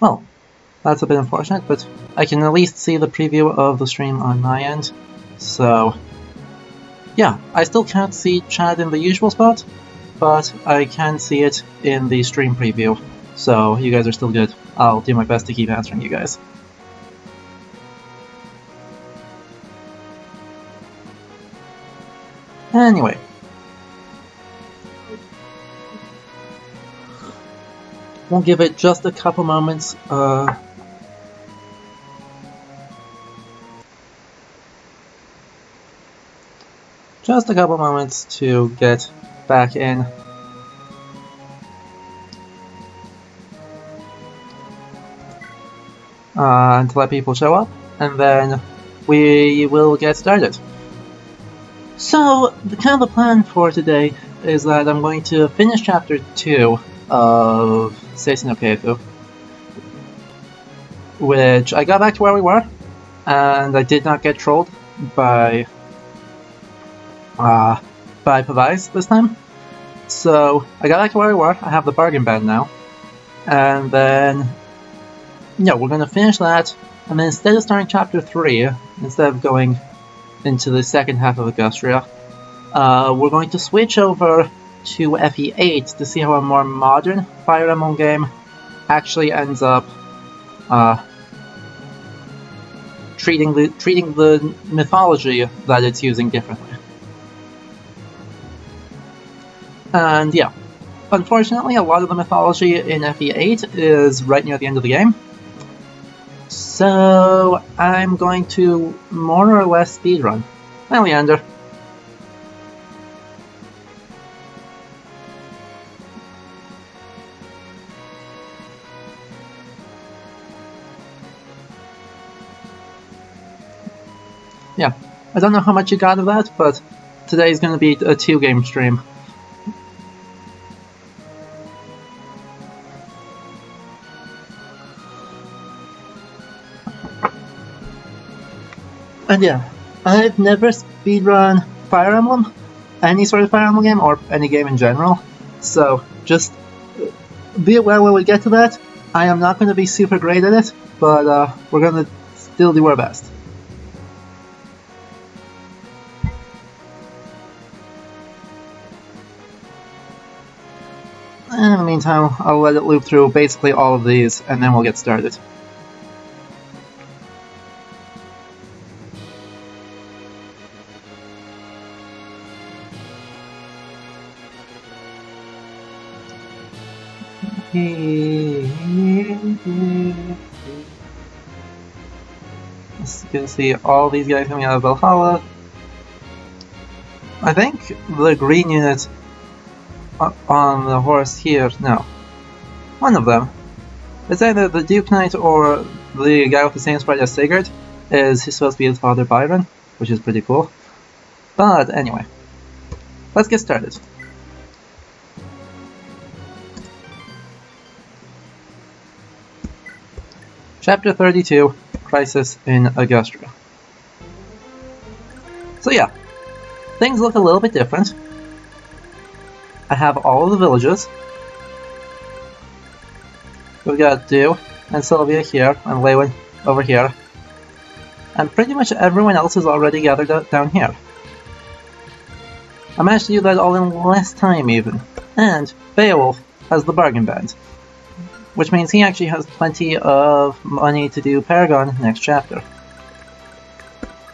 Well, that's a bit unfortunate, but I can at least see the preview of the stream on my end. So, yeah, I still can't see chat in the usual spot, but I can see it in the stream preview. So, you guys are still good. I'll do my best to keep answering you guys. Anyway. We'll give it just a couple moments. Just a couple moments to get back in. And to let people show up, and then we will get started. So, kind of the plan for today is that I'm going to finish Chapter 2 of Seisei no Keifu, which I got back to where we were, and I did not get trolled by Pavise this time. So, I got back to where we were, I have the bargain ban now, and then, yeah, we're going to finish that, and then instead of starting Chapter 3, instead of going into the second half of Augustria, we're going to switch over to FE8 to see how a more modern Fire Emblem game actually ends up treating the mythology that it's using differently. And yeah, unfortunately a lot of the mythology in FE8 is right near the end of the game. So I'm going to more or less speedrun. Hi, Leander. Yeah, I don't know how much you got of that, but today is going to be a 2-game stream. And yeah, I've never speedrun Fire Emblem, any sort of Fire Emblem game, or any game in general, so just be aware when we get to that. I am not going to be super great at it, but we're going to still do our best. And in the meantime, I'll let it loop through basically all of these, and then we'll get started. You can see all these guys coming out of Valhalla. I think the green unit on the horse here, no. One of them. It's either the Duke Knight or the guy with the same sprite as Sigurd is supposed to be his father Byron, which is pretty cool. But anyway, let's get started. Chapter 32, Crisis in Augustria. So yeah, things look a little bit different. I have all of the villages. We've got Dew and Sylvia here, and Lewin over here. And pretty much everyone else is already gathered down here. I managed to do that all in less time even. And Beowulf has the bargain band, which means he actually has plenty of money to do Paragon next chapter.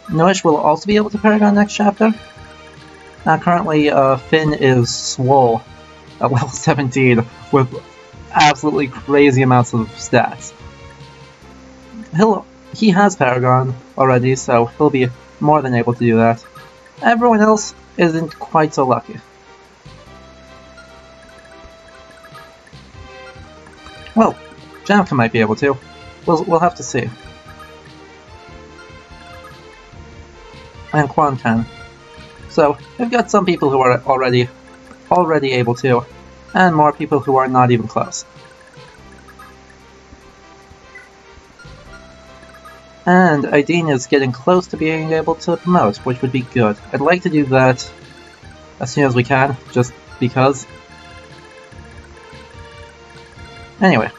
Noish will also be able to Paragon next chapter. Currently, Finn is swole at level 17 with absolutely crazy amounts of stats. He has Paragon already, so he'll be more than able to do that. Everyone else isn't quite so lucky. Well, Jamka might be able to. We'll have to see. And Quan can. So, we've got some people who are already able to, and more people who are not even close. And Aideen is getting close to being able to promote, which would be good. I'd like to do that as soon as we can, just because. Anyway.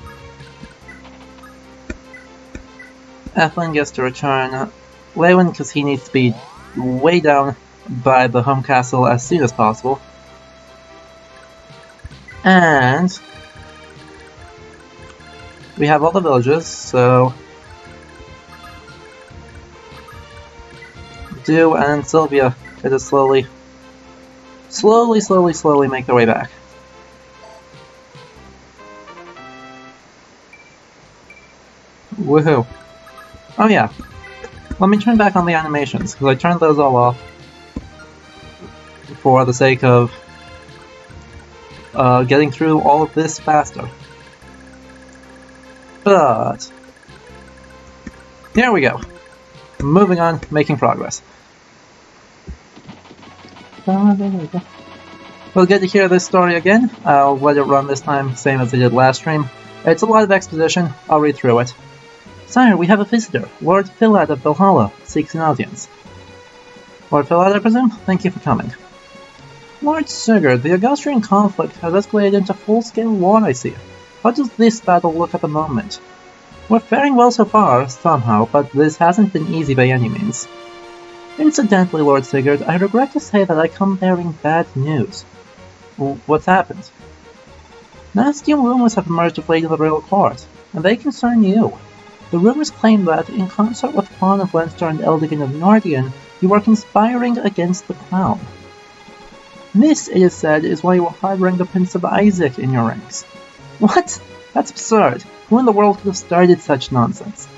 Ethlyn gets to return Lewin because he needs to be way down by the home castle as soon as possible. And we have all the villages, so Dew and Sylvia try to slowly make their way back. Woohoo. Oh yeah, let me turn back on the animations, because I turned those all off for the sake of getting through all of this faster. But here we go. Moving on, making progress. We'll get to hear this story again. I'll let it run this time, same as I did last stream. It's a lot of exposition, I'll read through it. Sire, we have a visitor. Lord Philad of Valhalla seeks an audience. Lord Philad, I presume? Thank you for coming. Lord Sigurd, the Augustrian conflict has escalated into full-scale war, I see. How does this battle look at the moment? We're faring well so far, somehow, but this hasn't been easy by any means. Incidentally, Lord Sigurd, I regret to say that I come bearing bad news. What's happened? Nasty rumors have emerged of late in the royal court, and they concern you. The rumors claim that, in concert with Fawn of Leinster and Eldigan of Nordian, you are conspiring against the crown. This, it is said, is why you are harboring the Prince of Isaac in your ranks. What? That's absurd. Who in the world could have started such nonsense?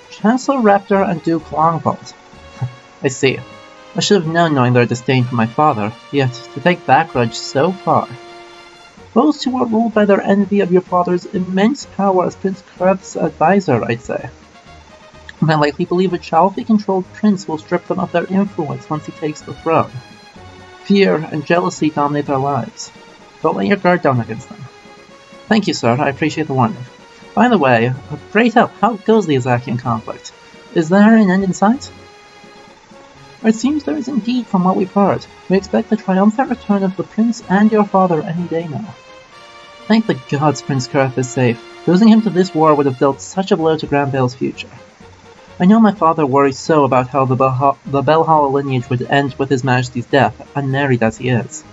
Chancellor Raptor and Duke Longbolt. I see. I should have known knowing their disdain for my father, yet to take that grudge so far. Those two are ruled by their envy of your father's immense power as Prince Kurth's advisor, I'd say. They likely believe a Chalfi-controlled prince will strip them of their influence once he takes the throne. Fear and jealousy dominate their lives. Don't let your guard down against them. Thank you, sir. I appreciate the warning. By the way, pray tell, how goes the Azakian conflict? Is there an end in sight? It seems there is indeed from what we've heard. We expect the triumphant return of the prince and your father any day now. Thank the gods Prince Kurth is safe. Losing him to this war would have dealt such a blow to Granvale's future. I know my father worries so about how the Belhalla lineage would end with his majesty's death, unmarried as he is.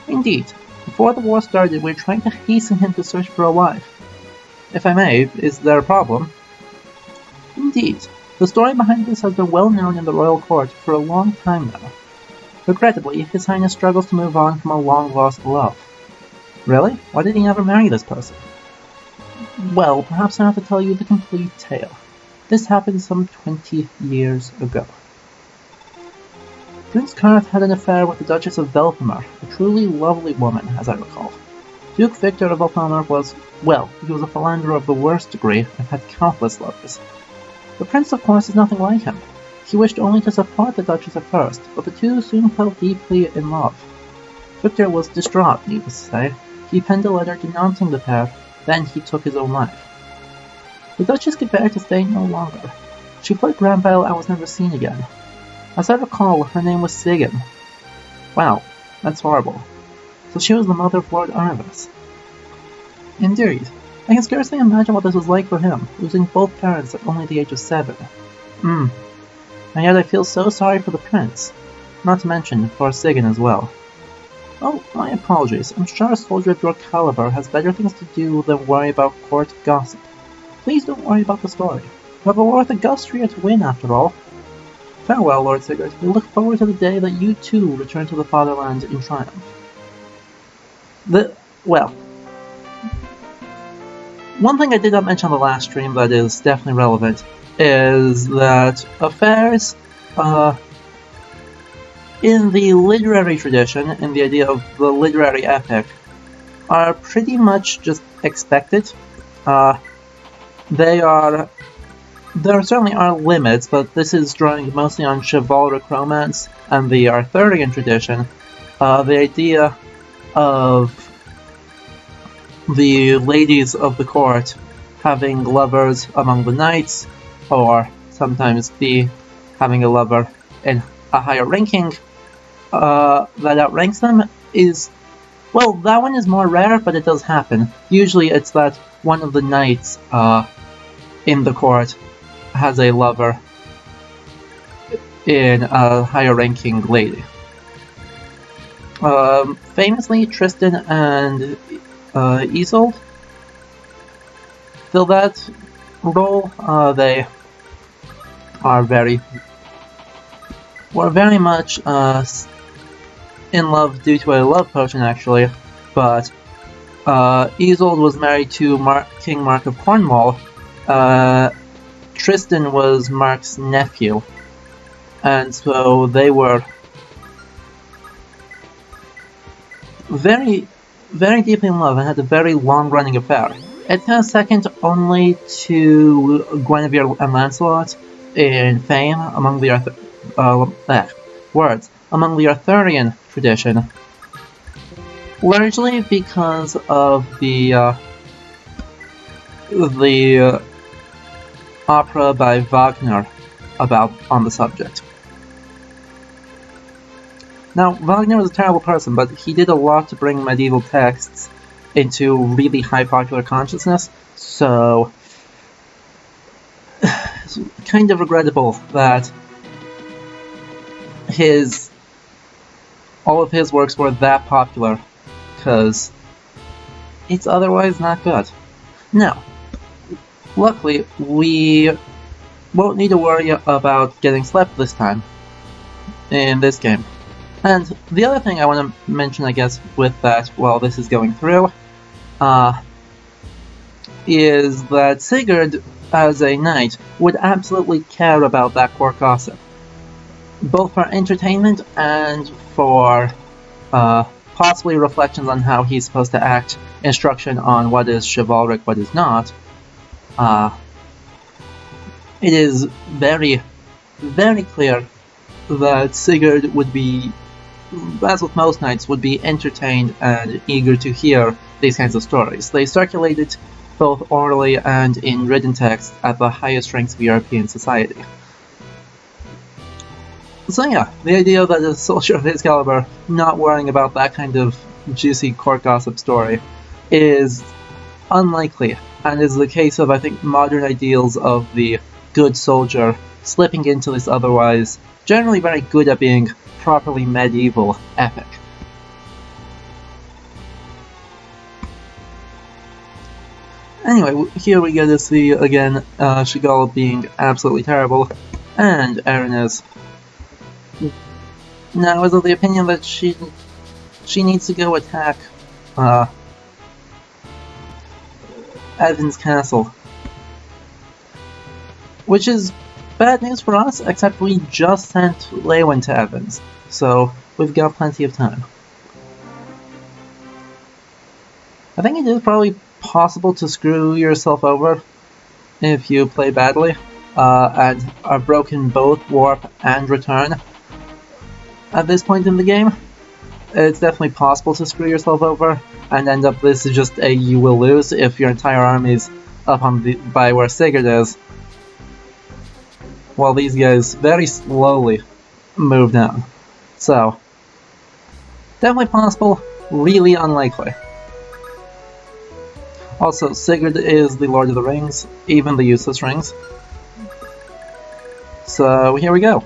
Indeed, before the war started we were trying to hasten him to search for a wife. If I may, is there a problem? Indeed. The story behind this has been well known in the royal court for a long time now. Regrettably, His Highness struggles to move on from a long-lost love. Really? Why did he never marry this person? Well, perhaps I have to tell you the complete tale. This happened some 20 years ago. Prince Kurth had an affair with the Duchess of Velthamar, a truly lovely woman, as I recall. Duke Victor of Velthamar was, well, he was a philanderer of the worst degree and had countless lovers. The prince, of course, is nothing like him. He wished only to support the Duchess at first, but the two soon fell deeply in love. Victor was distraught, needless to say. He penned a letter denouncing the pair, then he took his own life. The Duchess could bear to stay no longer. She fled Granvale and was never seen again. As I recall, her name was Sigyn. Wow, that's horrible. So she was the mother of Lord Arvis. Indeed. I can scarcely imagine what this was like for him, losing both parents at only the age of 7. And yet I feel so sorry for the prince. Not to mention for Sigyn as well. Oh, my apologies. I'm sure a soldier of your caliber has better things to do than worry about court gossip. Please don't worry about the story. You have a war with Augustria to win, after all. Farewell, Lord Sigurd. We look forward to the day that you too return to the fatherland in triumph. One thing I did not mention on the last stream that is definitely relevant is that affairs in the literary tradition, in the idea of the literary epic, are pretty much just expected. There certainly are limits, but this is drawing mostly on chivalric romance and the Arthurian tradition. The idea of the ladies of the court having lovers among the knights, or sometimes having a lover in a higher ranking that outranks them is, well, that one is more rare, but it does happen. Usually it's that one of the knights in the court has a lover in a higher ranking lady. Famously, Tristan and Isolde fill that role. They are were very much in love due to a love potion, actually, but Isolde was married to King Mark of Cornwall. Tristan was Mark's nephew, and so they were very, very deeply in love and had a very long-running affair. It comes second only to Guinevere and Lancelot in fame among the among the Arthurian tradition, largely because of the opera by Wagner on the subject. Now, Wagner was a terrible person, but he did a lot to bring medieval texts into really high popular consciousness, so it's kind of regrettable that all of his works were that popular, because it's otherwise not good. Now, luckily, we won't need to worry about getting slept this time in this game. And the other thing I want to mention, I guess, with that while this is going through, is that Sigurd, as a knight, would absolutely care about that court gossip, both for entertainment and for possibly reflections on how he's supposed to act, instruction on what is chivalric, what is not. It is very, very clear that Sigurd would be, as with most knights, would be entertained and eager to hear these kinds of stories. They circulated both orally and in written text at the highest ranks of European society. So yeah, the idea that a soldier of his caliber not worrying about that kind of juicy court gossip story is unlikely, and is the case of, I think, modern ideals of the good soldier slipping into this otherwise generally very good at being properly medieval epic. Anyway, here we get to see again Chagall being absolutely terrible, and Erin is now is of the opinion that she needs to go attack Evan's castle, which is bad news for us, except we just sent Lewin to Evans, so we've got plenty of time. I think it is probably possible to screw yourself over if you play badly, and are broken both warp and return at this point in the game. It's definitely possible to screw yourself over and end up this is just a you will lose if your entire army's up by where Sigurd is, while these guys very slowly move down. So, definitely possible, really unlikely. Also, Sigurd is the Lord of the Rings, even the useless rings. So, here we go.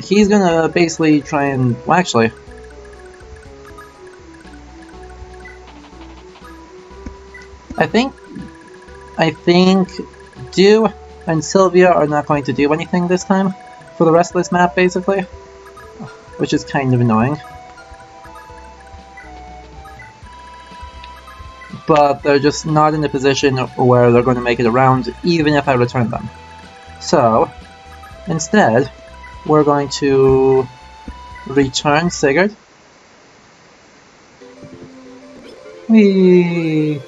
He's gonna basically try and... well, actually... I think Dew and Sylvia are not going to do anything this time for the rest of this map, basically, which is kind of annoying. But they're just not in a position where they're going to make it around, even if I return them. So, instead, we're going to return Sigurd. Whee!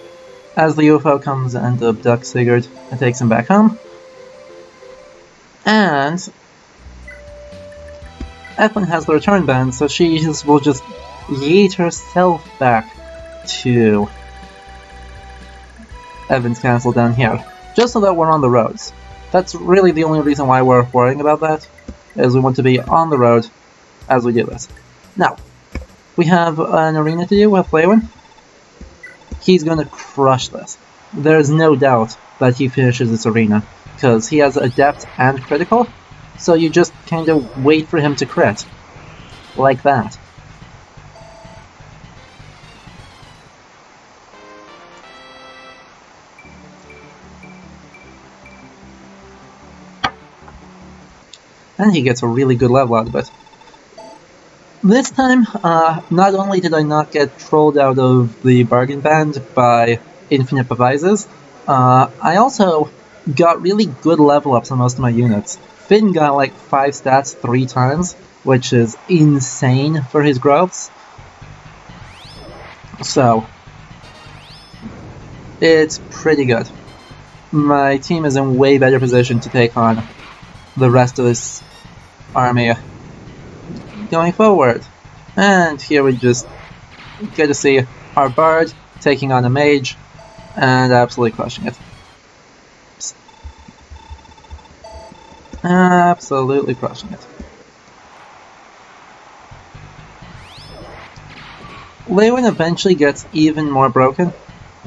As the UFO comes and abducts Sigurd and takes him back home. And Ethlyn has the return band, so she will just yeet herself back to Evan's castle down here, just so that we're on the roads. That's really the only reason why we're worrying about that, is we want to be on the road as we do this. Now, we have an arena to do with Lewin. He's gonna crush this. There's no doubt that he finishes this arena, because he has Adept and Critical, so you just kind of wait for him to crit. Like that. And he gets a really good level out of it. This time, not only did I not get trolled out of the bargain band by infinite devices, I also got really good level ups on most of my units. Finn got like 5 stats 3 times, which is insane for his growths. So, it's pretty good. My team is in way better position to take on the rest of this army going forward. And here we just get to see our Bard taking on a Mage and absolutely crushing it. Absolutely crushing it. Lewin eventually gets even more broken.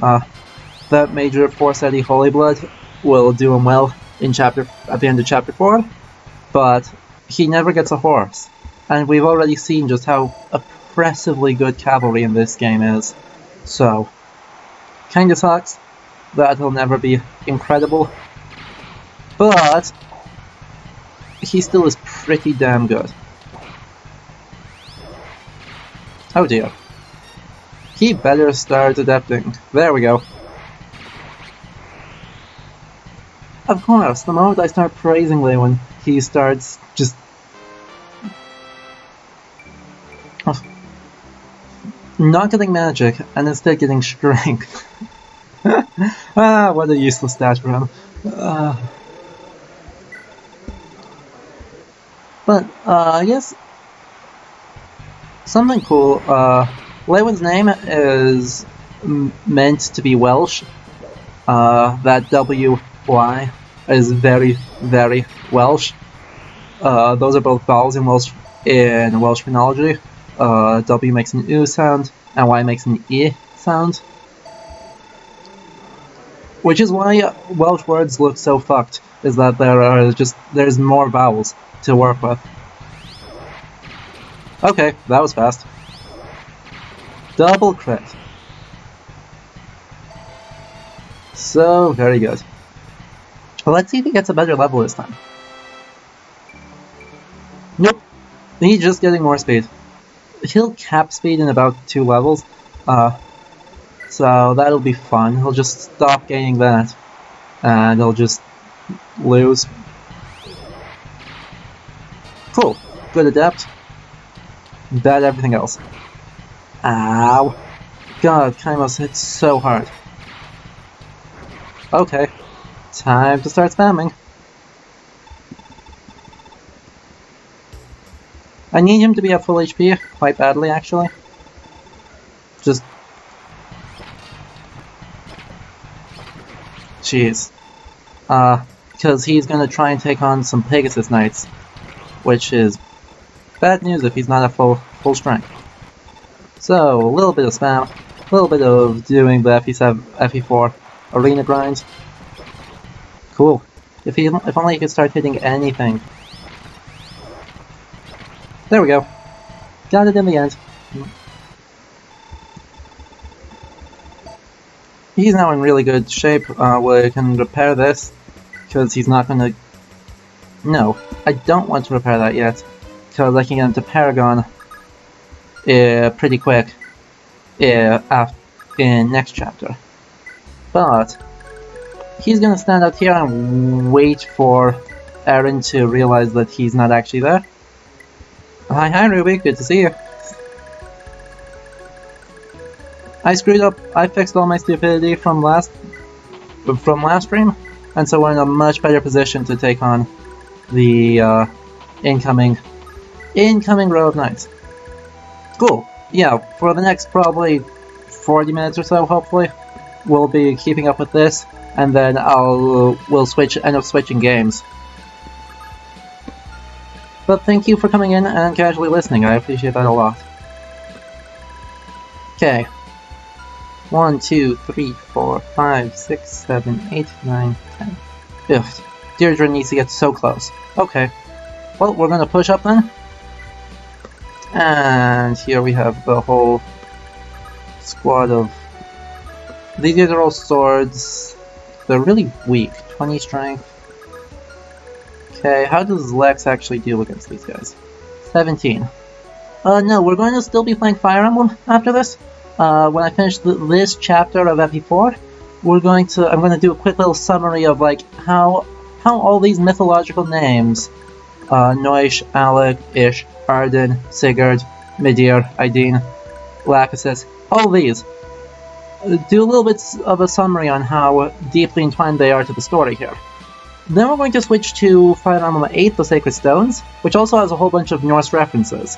That major Force-Eddy Holy Blood will do him well at the end of Chapter 4, but he never gets a horse. And we've already seen just how oppressively good cavalry in this game is. So, kinda sucks that he'll never be incredible, but he still is pretty damn good. Oh dear. He better start adapting. There we go. Of course, the moment I start praising Lewin, he starts just not getting magic, and instead getting strength. What a useless stat for him. But, I guess something cool, Lewin's name is meant to be Welsh. That W-Y is very, very Welsh. Those are both vowels in Welsh phonology. W makes an U sound, and Y makes an E sound. Which is why Welsh words look so fucked, is that there's more vowels to work with. Okay, that was fast. Double crit. So, very good. Let's see if he gets a better level this time. Nope. He's just getting more speed. He'll cap speed in about 2 levels. So that'll be fun. He'll just stop gaining that. And he'll just lose. Cool. Good adept. Bad everything else. Ow. God, Kaimos hits so hard. Okay. Time to start spamming. I need him to be at full HP quite badly, actually. Just... Jeez. Because he's gonna try and take on some Pegasus Knights, which is bad news if he's not at full strength. So, a little bit of spam, a little bit of doing the FE4 arena grind. Cool. If only he could start hitting anything. There we go. Got it in the end. He's now in really good shape where he can repair this, because he's not gonna... No, I don't want to repair that yet, because I can get into Paragon pretty quick in next chapter. But he's gonna stand out here and wait for Aaron to realize that he's not actually there. Hi Ruby, good to see you. I screwed up. I fixed all my stupidity from last stream, and so we're in a much better position to take on the incoming row of knights. Cool. Yeah, for the next probably 40 minutes or so, hopefully, we'll be keeping up with this, and then we'll end up switching games. But thank you for coming in and casually listening. I appreciate that a lot. Okay. 1, 2, 3, 4, 5, 6, 7, 8, 9, 10. Ugh. Deirdre needs to get so close. Okay. Well, we're gonna push up then. And here we have the whole squad of... These guys are all swords. They're really weak. 20 strength. Okay, how does Lex actually deal against these guys? 17. No, we're going to still be playing Fire Emblem after this. When I finish this chapter of FE4, I'm going to do a quick little summary of like how all these mythological names, Noish, Alec, Ish, Arden, Sigurd, Midir, Aideen, Lachesis, all these. Do a little bit of a summary on how deeply entwined they are to the story here. Then we're going to switch to Fire Emblem 8, The Sacred Stones, which also has a whole bunch of Norse references.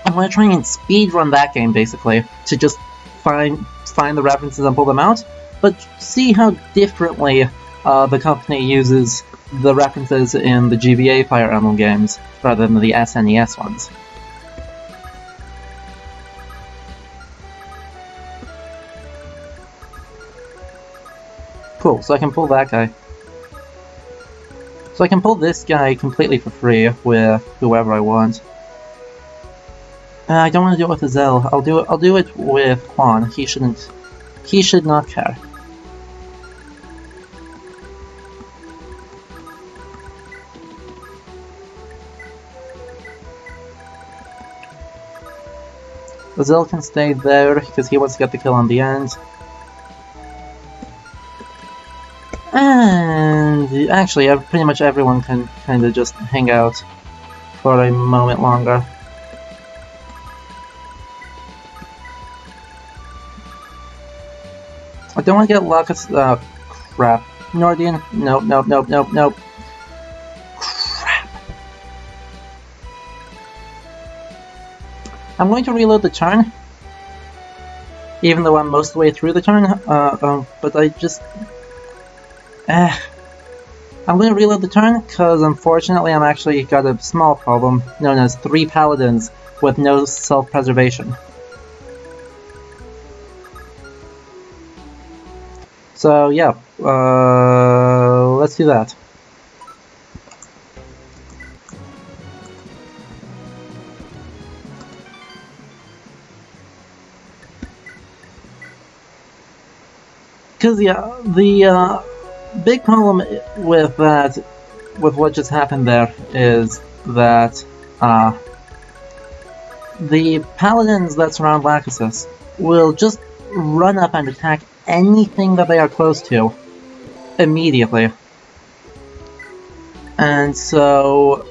I'm going to try and speedrun that game, basically, to just find the references and pull them out, but see how differently the company uses the references in the GBA Fire Emblem games, rather than the SNES ones. Cool, so I can pull that guy. So I can pull this guy completely for free with whoever I want. I don't want to do it with Azel. I'll do it with Quan. He should not care. Azel can stay there because he wants to get the kill on the end. And actually, pretty much everyone can kind of just hang out for a moment longer. I don't want to get Lacus. Crap. Nordian? Nope. Crap. I'm going to reload the turn, even though I'm most of the way through the turn. But I just. I'm going to reload the turn, because unfortunately I'm actually got a small problem, known as 3 paladins with no self-preservation. So yeah, let's do that. Because yeah, the big problem with what just happened there is that the paladins that surround Lachesis will just run up and attack anything that they are close to immediately. And so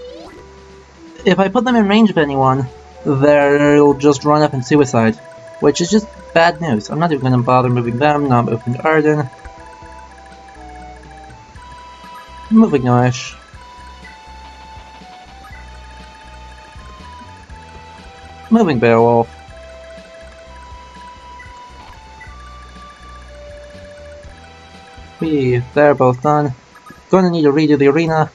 if I put them in range of anyone, they'll just run up and suicide, which is just bad news. I'm not even going to bother moving them, not moving Arden. Moving Noish. Moving Beowulf. They're both done. Gonna need to redo the arena,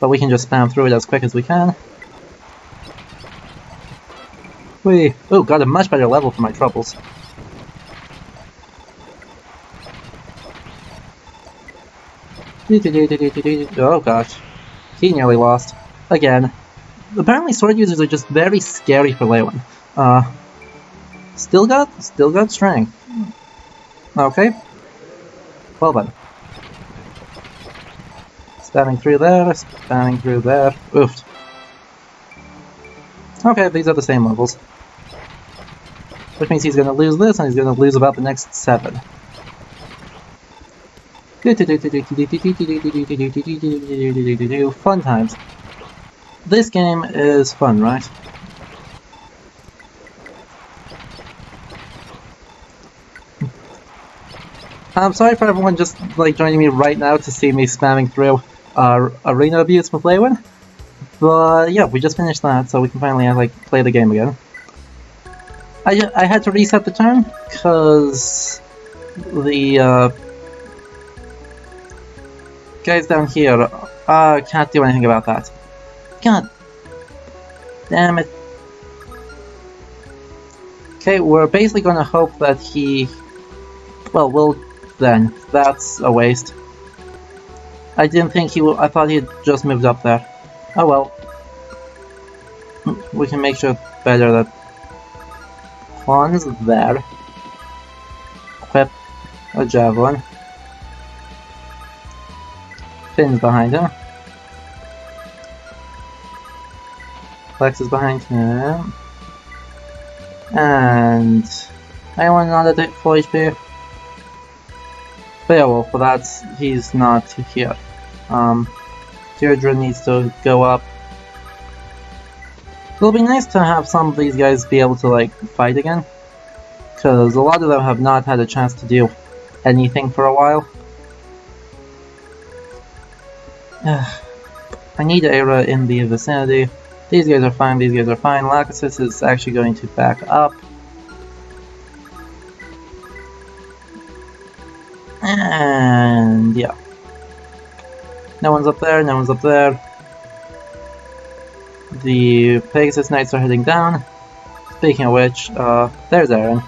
but we can just spam through it as quick as we can. Oh, got a much better level for my troubles. Oh gosh. He nearly lost. Again. Apparently sword users are just very scary for Lewin. Still got strength. Okay. Well then. Spamming through there, spamming through there. Oof. Okay, these are the same levels. Which means he's gonna lose this, and he's gonna lose about the next 7. Fun times. This game is fun, right? I'm sorry for everyone just like joining me right now to see me spamming through arena abuse with Lewin. But yeah, we just finished that, so we can finally like play the game again. I had to reset the turn because the guys down here can't do anything about that. God damn it. Okay, we're basically gonna hope that he... Well, we'll then. That's a waste. I didn't think he would. I thought he'd just moved up there. Oh well. We can make sure better that Juan's there. Equip a javelin. Finn's behind him. Flex is behind him. And anyone not at full HP? Beowulf, but that's he's not here. Deirdre needs to go up. It'll be nice to have some of these guys be able to like fight again, because a lot of them have not had a chance to do anything for a while. I need Aira in the vicinity. These guys are fine, these guys are fine. Lachesis is actually going to back up. And yeah. No one's up there, no one's up there. The Pegasus Knights are heading down. Speaking of which, there's Erin.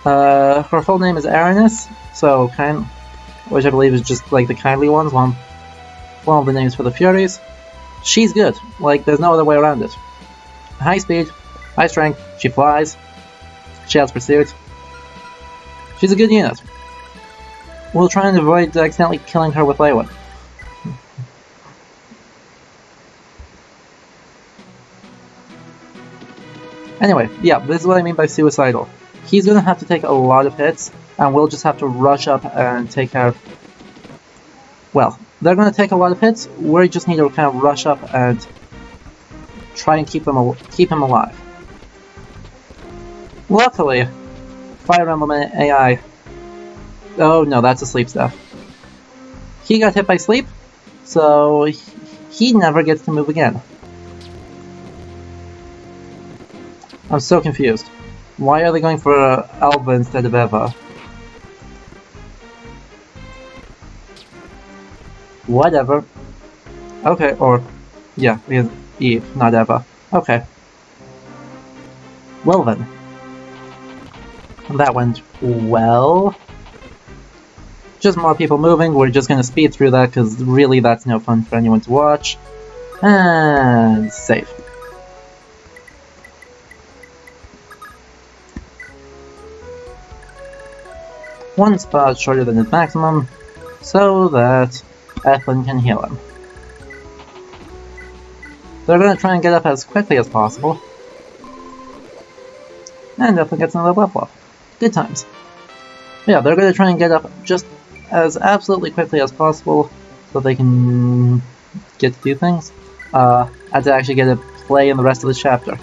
Her full name is Aranis, so which I believe is just like the kindly ones, one of the names for the Furies. She's good, like there's no other way around it. High speed, high strength, she flies, she has pursuit. She's a good unit. We'll try and avoid accidentally killing her with Leywin. Anyway, yeah, this is what I mean by suicidal. He's gonna have to take a lot of hits, and we'll just have to rush up and take care of... Well, they're gonna take a lot of hits, we just need to kind of rush up and try and keep him alive. Luckily, Fire Emblem AI... Oh no, that's a sleep staff. He got hit by sleep, so he never gets to move again. I'm so confused. Why are they going for Alva instead of Eva? Whatever. Okay, or... yeah, Eve, not Eva. Okay. Well then. That went well. Just more people moving, we're just gonna speed through that because really that's no fun for anyone to watch. And save. One spot shorter than his maximum, so that Ethlin can heal him. They're gonna try and get up as quickly as possible. And Ethlin gets another level up. Good times. But yeah, they're gonna try and get up just as absolutely quickly as possible so they can get to do things. And to actually get to play in the rest of the chapter.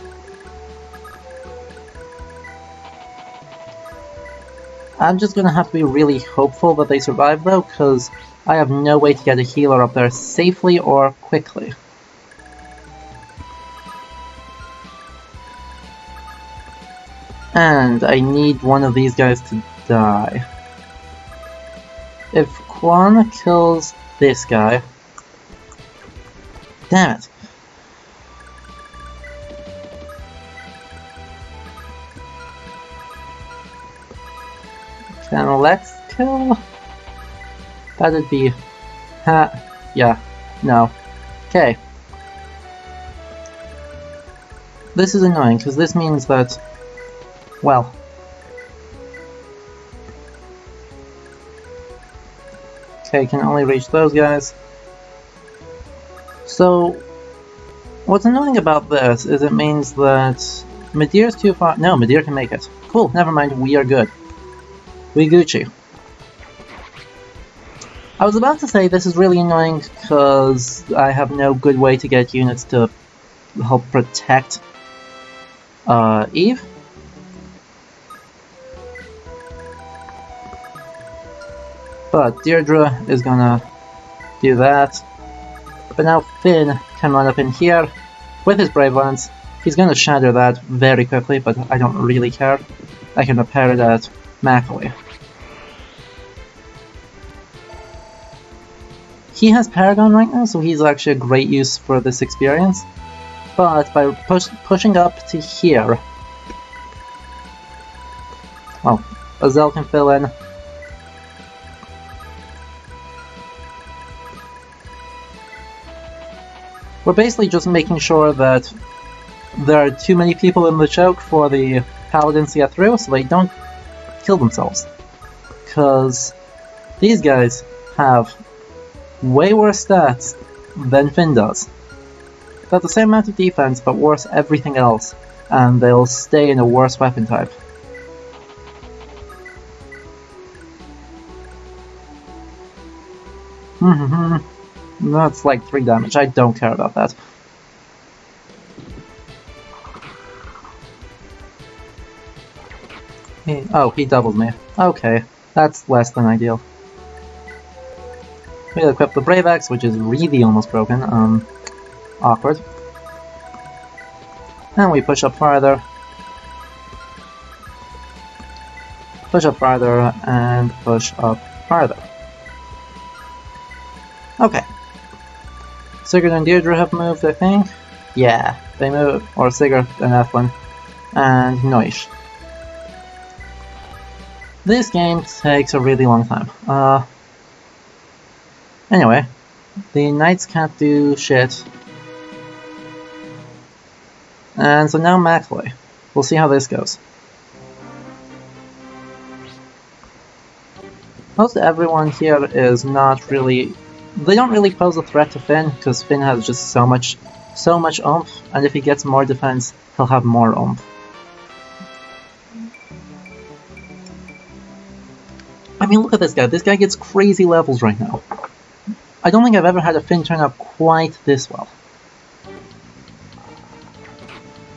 I'm just gonna have to be really hopeful that they survive though, because I have no way to get a healer up there safely or quickly. And I need one of these guys to die. If Quan kills this guy... Damn it. Can Lex kill? That'd be... yeah. No. Okay. This is annoying, because this means that... well... okay, can only reach those guys. So... what's annoying about this is it means that... Medeir's too far... no, Medeir can make it. Cool, never mind, we are good. We Gucci. I was about to say this is really annoying because I have no good way to get units to help protect Eve. But Deirdre is gonna do that. But now Finn can run up in here with his Brave Lance. He's gonna shatter that very quickly, but I don't really care. I can repair it at Macaulay. He has Paragon right now, so he's actually a great use for this experience. But by pushing up to here... well, Azel can fill in. We're basically just making sure that there are too many people in the choke for the paladins to get through, so they don't kill themselves. Because these guys have way worse stats than Finn does. They have the same amount of defense, but worse everything else, and they'll stay in a worse weapon type. That's like 3 damage, I don't care about that. He doubled me. Okay, that's less than ideal. We equip the Brave Axe, which is really almost broken. Awkward. And we push up farther. Push up farther, and push up farther. Okay. Sigurd and Deirdre have moved, I think. Yeah, they moved. Or Sigurd and Ethlin. And Noish. This game takes a really long time. Anyway, the knights can't do shit. And so now Macloy. We'll see how this goes. Most everyone here is not really... They don't really pose a threat to Finn, because Finn has just so much oomph, and if he gets more defense, he'll have more oomph. I mean, look at this guy. This guy gets crazy levels right now. I don't think I've ever had a Finn turn out quite this well.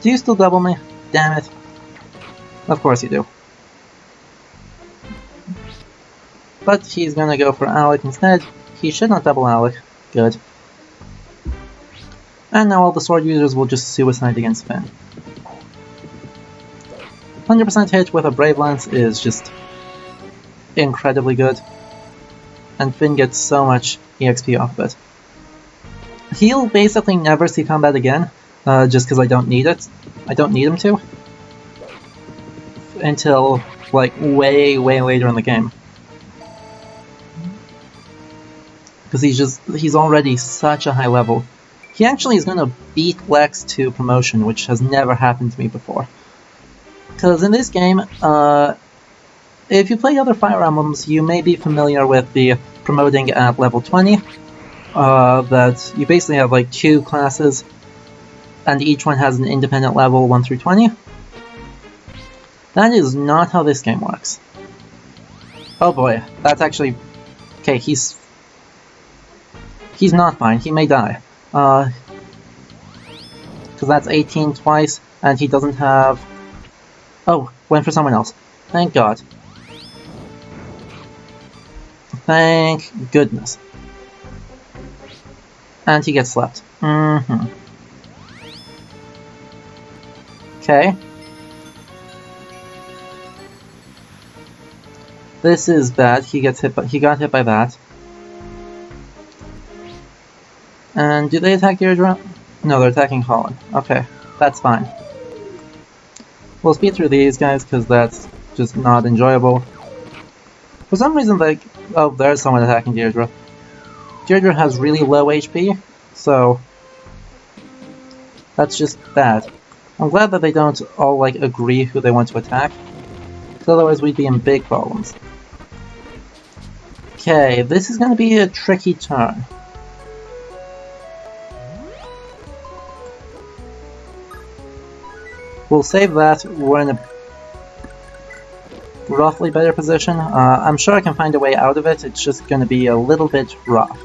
Do you still double me? Damn it. Of course you do. But he's gonna go for Alec instead. He should not double Alec. Good. And now all the sword users will just suicide against Finn. 100% hit with a Brave Lance is just incredibly good. And Finn gets so much EXP off of it. He'll basically never see combat again, just because I don't need it. I don't need him to. Until, like, way later in the game. Because he's already such a high level. He actually is going to beat Lex to promotion, which has never happened to me before. Because in this game, if you play other Fire Emblems, you may be familiar with the promoting at level 20. That you basically have like 2 classes, and each one has an independent level 1 through 20. That is not how this game works. Oh boy, that's actually... Okay, he's not fine, he may die. Because that's 18 twice, and he doesn't have... Oh, went for someone else. Thank God. Thank goodness. And he gets slapped. Okay. This is bad. He got hit by that. And do they attack Deirdre? No, they're attacking Holland. Okay, that's fine. We'll speed through these guys because that's just not enjoyable. For some reason, like, oh, there's someone attacking Deirdre. Deirdre has really low HP, so that's just bad. I'm glad that they don't all, like, agree who they want to attack, because otherwise we'd be in big problems. Okay, this is going to be a tricky turn. We'll save that. We're in a roughly better position. I'm sure I can find a way out of it, it's just going to be a little bit rough.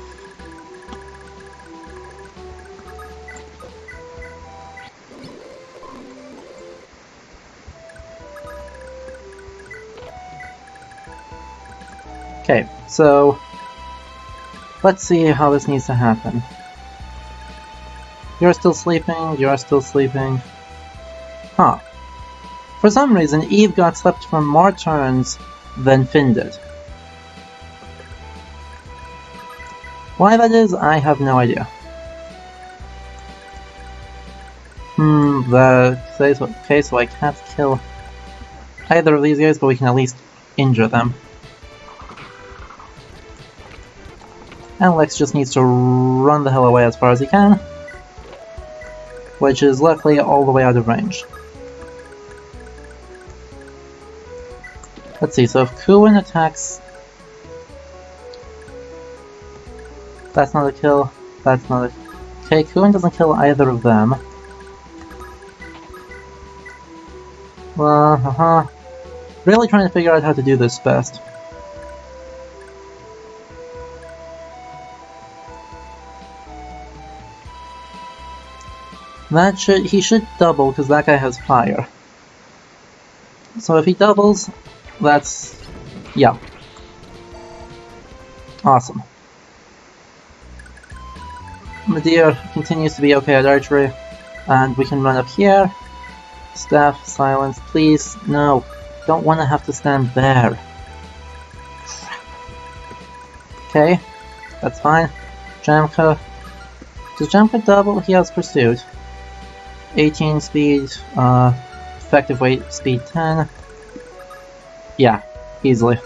Okay, so let's see how this needs to happen. You're still sleeping, you're still sleeping. Huh. For some reason, Eve got slept for more turns than Finn did. Why that is, I have no idea. Okay, so I can't kill either of these guys, but we can at least injure them. And Lex just needs to run the hell away as far as he can. which is luckily all the way out of range. Let's see, so if Kuin attacks... That's not a kill, that's not a... Okay, Kuin doesn't kill either of them. Well, really trying to figure out how to do this best. He should double, because that guy has fire. So if he doubles, that's... yeah. Awesome. Medea continues to be okay at archery, and we can run up here. Staff, silence, please. No, don't want to have to stand there. Okay, that's fine. Jamka. Does Jamka double? He has pursuit. 18 speed, effective weight, speed 10. Yeah, easily.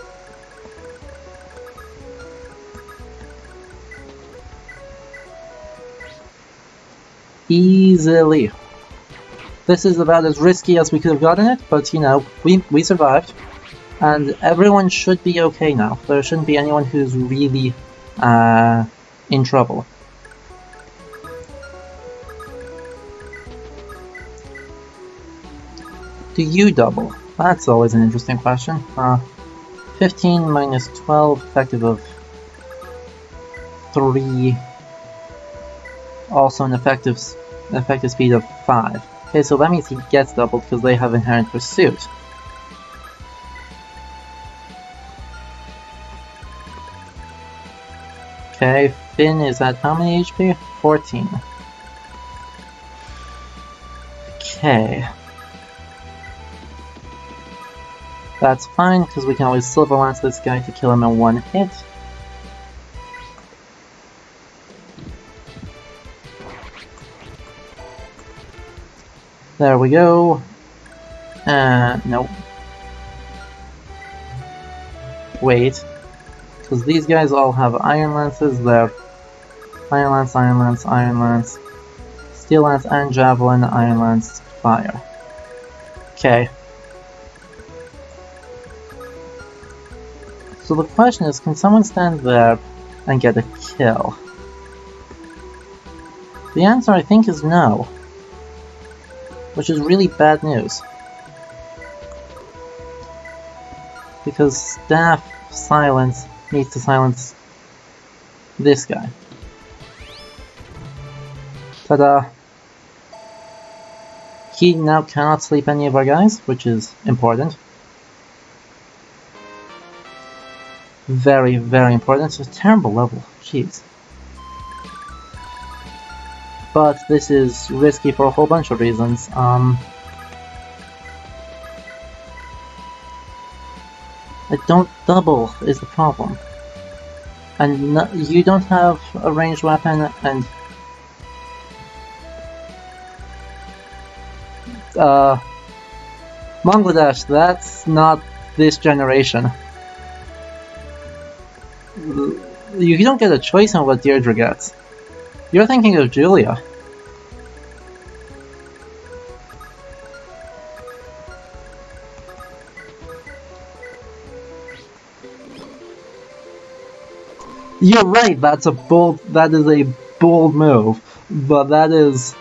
Easily. This is about as risky as we could have gotten it, but you know, we survived. And everyone should be okay now. There shouldn't be anyone who's really in trouble. Do you double? That's always an interesting question. 15 minus 12, effective of 3. Also an effective speed of 5. Okay, so that means he gets doubled because they have inherent pursuit. Okay, Finn is at how many HP? 14. Okay. That's fine, because we can always Silver Lance this guy to kill him in one hit. There we go. Nope. Wait. Because these guys all have Iron Lances, they're Iron Lance, Iron Lance, Iron Lance, Steel Lance, and Javelin, Iron Lance, Fire. Okay. So the question is, can someone stand there and get a kill? The answer, I think, is no. Which is really bad news. Because Staff Silence needs to silence this guy. Ta-da! He now cannot sleep any of our guys, which is important. Very, very important. It's a terrible level. Jeez. But this is risky for a whole bunch of reasons. I don't double is the problem. And no, you don't have a ranged weapon, and Bangladesh, that's not this generation. You don't get a choice on what Deirdre gets. You're thinking of Julia. You're right, that is a bold move, but that is...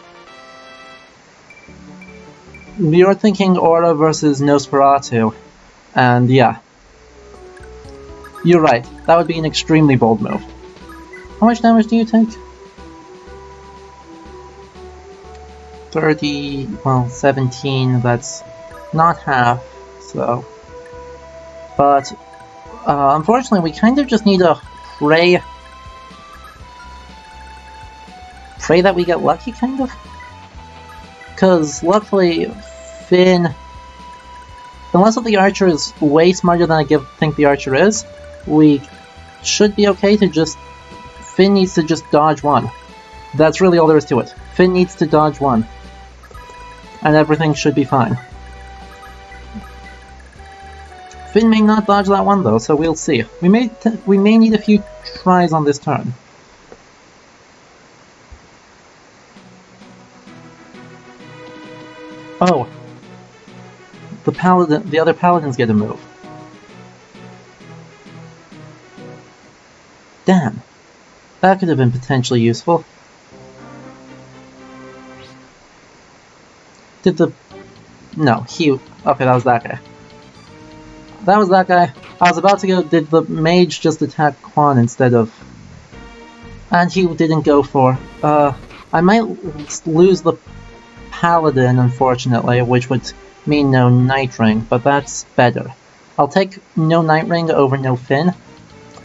You're thinking Aura versus Nosferatu, and yeah. You're right, that would be an extremely bold move. How much damage do you take? 30, well, 17, that's not half, so... But, unfortunately, we kind of just need to pray that we get lucky, kind of? Because, luckily, Finn... Unless the archer is way smarter than I think the archer is, we should be okay to just... Finn needs to just dodge one. That's really all there is to it. Finn needs to dodge one. And everything should be fine. Finn may not dodge that one though, so we'll see. We may need a few tries on this turn. Oh! The other paladins get a move. Damn! That could have been potentially useful. Did the... No, he... Okay, that was that guy. That was that guy. I was about to go, did the mage just attack Quan instead of... And he didn't go for... I might lose the paladin, unfortunately, which would mean no Night Ring, but that's better. I'll take no Night Ring over no Fin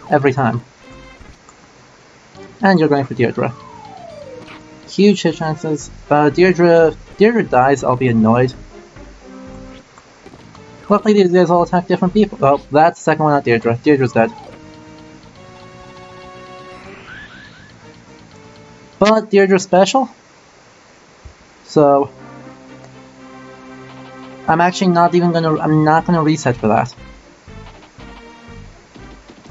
every time. And you're going for Deirdre. Huge hit chances. Deirdre dies, I'll be annoyed. Luckily these guys all attack different people. Oh, that's the second one out, Deirdre. Deirdre's dead. But Deirdre's special. So I'm actually not gonna reset for that.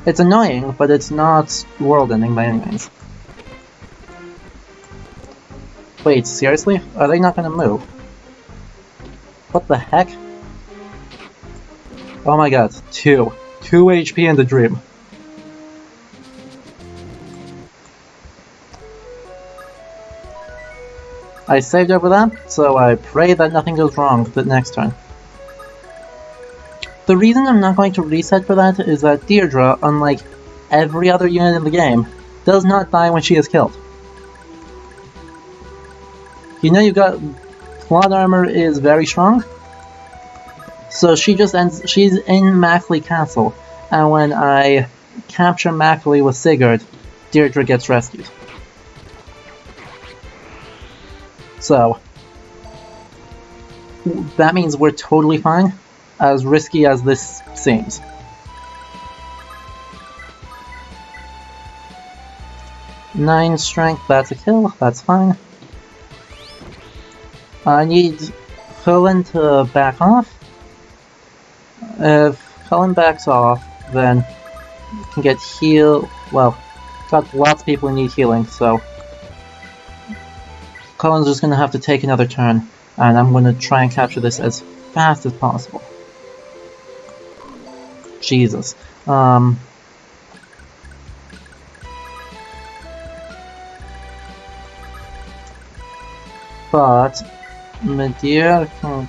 It's annoying, but it's not world ending by any means. Wait, seriously? Are they not gonna move? What the heck? Oh my god, 2 HP in the dream. I saved over that, so I pray that nothing goes wrong the next turn. The reason I'm not going to reset for that is that Deirdre, unlike every other unit in the game, does not die when she is killed. You know, plot armor is very strong, so she's in Mackley Castle, and when I capture Mackley with Sigurd, Deirdre gets rescued. So, that means we're totally fine, as risky as this seems. Nine strength, that's a kill, that's fine. I need Cullen to back off. If Cullen backs off, then you can get heal. Well, got lots of people who need healing, so Cullen's just gonna have to take another turn, and I'm gonna try and capture this as fast as possible. Jesus. But Medea can...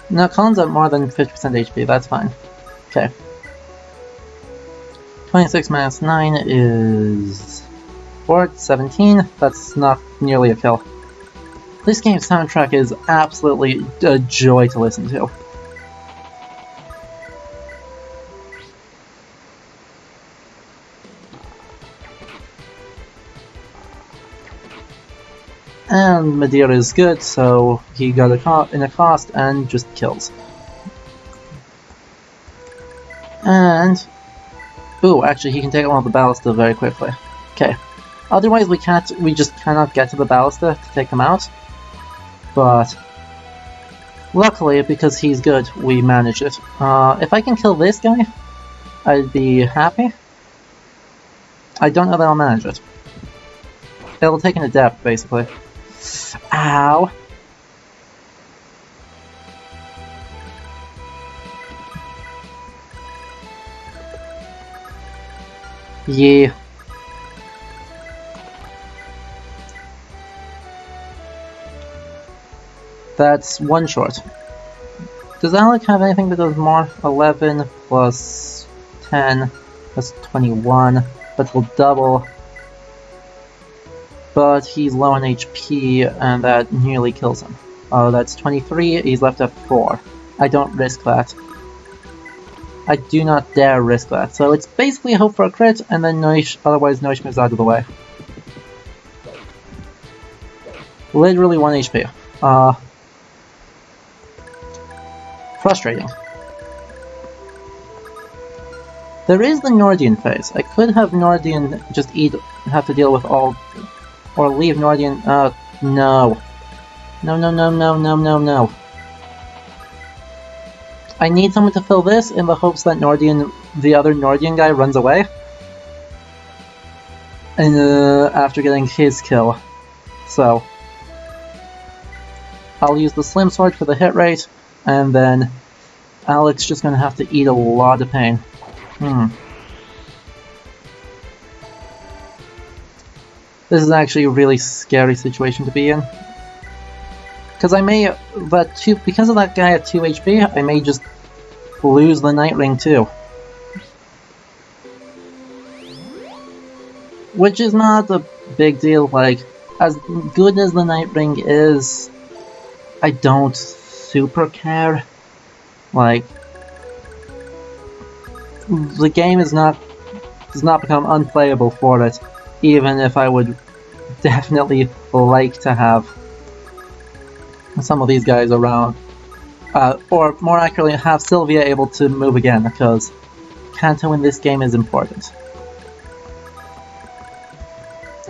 No, Colin's at more than 50% HP, that's fine. Okay. 26 minus 9 is... 17, that's not nearly a kill. This game's soundtrack is absolutely a joy to listen to. And Madeira is good, so he got in a cost and just kills. And... Ooh, actually he can take one of the ballista very quickly. Okay. Otherwise we just cannot get to the ballista to take him out. But... luckily, because he's good, we managed it. If I can kill this guy, I'd be happy. I don't know that I'll manage it. It'll take an adept, basically. Ow! Yeah. That's one short. Does Alec have anything that does more? 11 plus 10, that's 21, but will double. But he's low on HP, and that nearly kills him. Oh, that's 23, he's left at 4. I don't risk that. I do not dare risk that. So it's basically a hope for a crit, and then Noish, otherwise Noish moves out of the way. Literally 1 HP. Frustrating. There is the Nordian phase. I could have Nordian just have to deal with all... Or leave Nordian... no. No, no, no, no, no, no, no. I need someone to fill this in the hopes that the other Nordian guy runs away. And after getting his kill. So I'll use the Slim Sword for the hit rate, and then Alex just gonna have to eat a lot of pain. This is actually a really scary situation to be in. Because I may, because of that guy at 2 HP, I may just lose the Night Ring too. Which is not a big deal, like, as good as the Night Ring is, I don't super care. Like, the game does not become unplayable for it, even if I would definitely like to have some of these guys around. Or more accurately, have Sylvia able to move again, because Kanto in this game is important.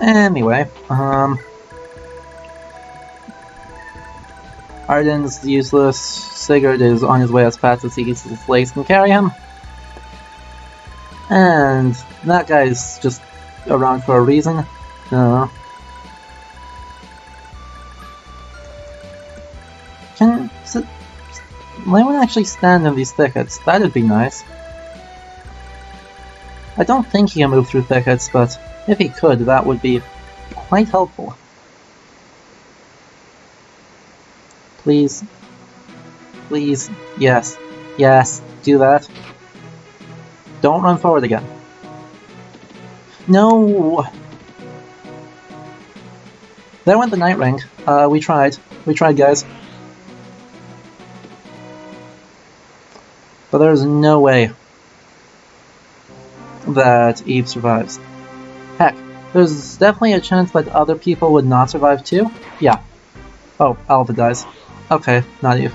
Anyway, Arden's useless. Sigurd is on his way as fast as his legs can carry him. And that guy's just around for a reason. Can anyone actually stand in these thickets? That'd be nice. I don't think he can move through thickets, but if he could, that would be quite helpful. Please. Please. Yes. Yes. Do that. Don't run forward again. No! There went the Night Ring. We tried. We tried, guys. But there's no way that Eve survives. Heck, there's definitely a chance that other people would not survive too. Yeah. Oh, Alva dies. Okay, not Eve.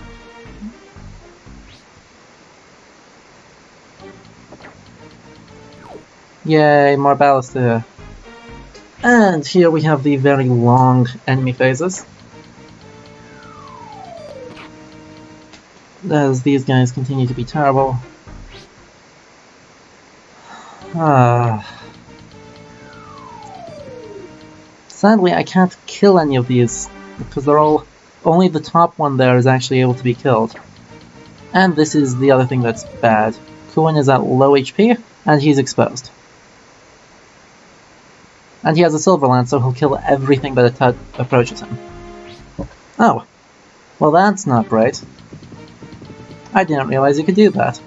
Yay, more ballast here. And here we have the very long enemy phases. As these guys continue to be terrible. Sadly, I can't kill any of these, because they're all... Only the top one there is actually able to be killed. And this is the other thing that's bad. Kuin is at low HP, and he's exposed. And he has a Silver Lance, so he'll kill everything that approaches him. Oh. Well, that's not great. I didn't realize you could do that.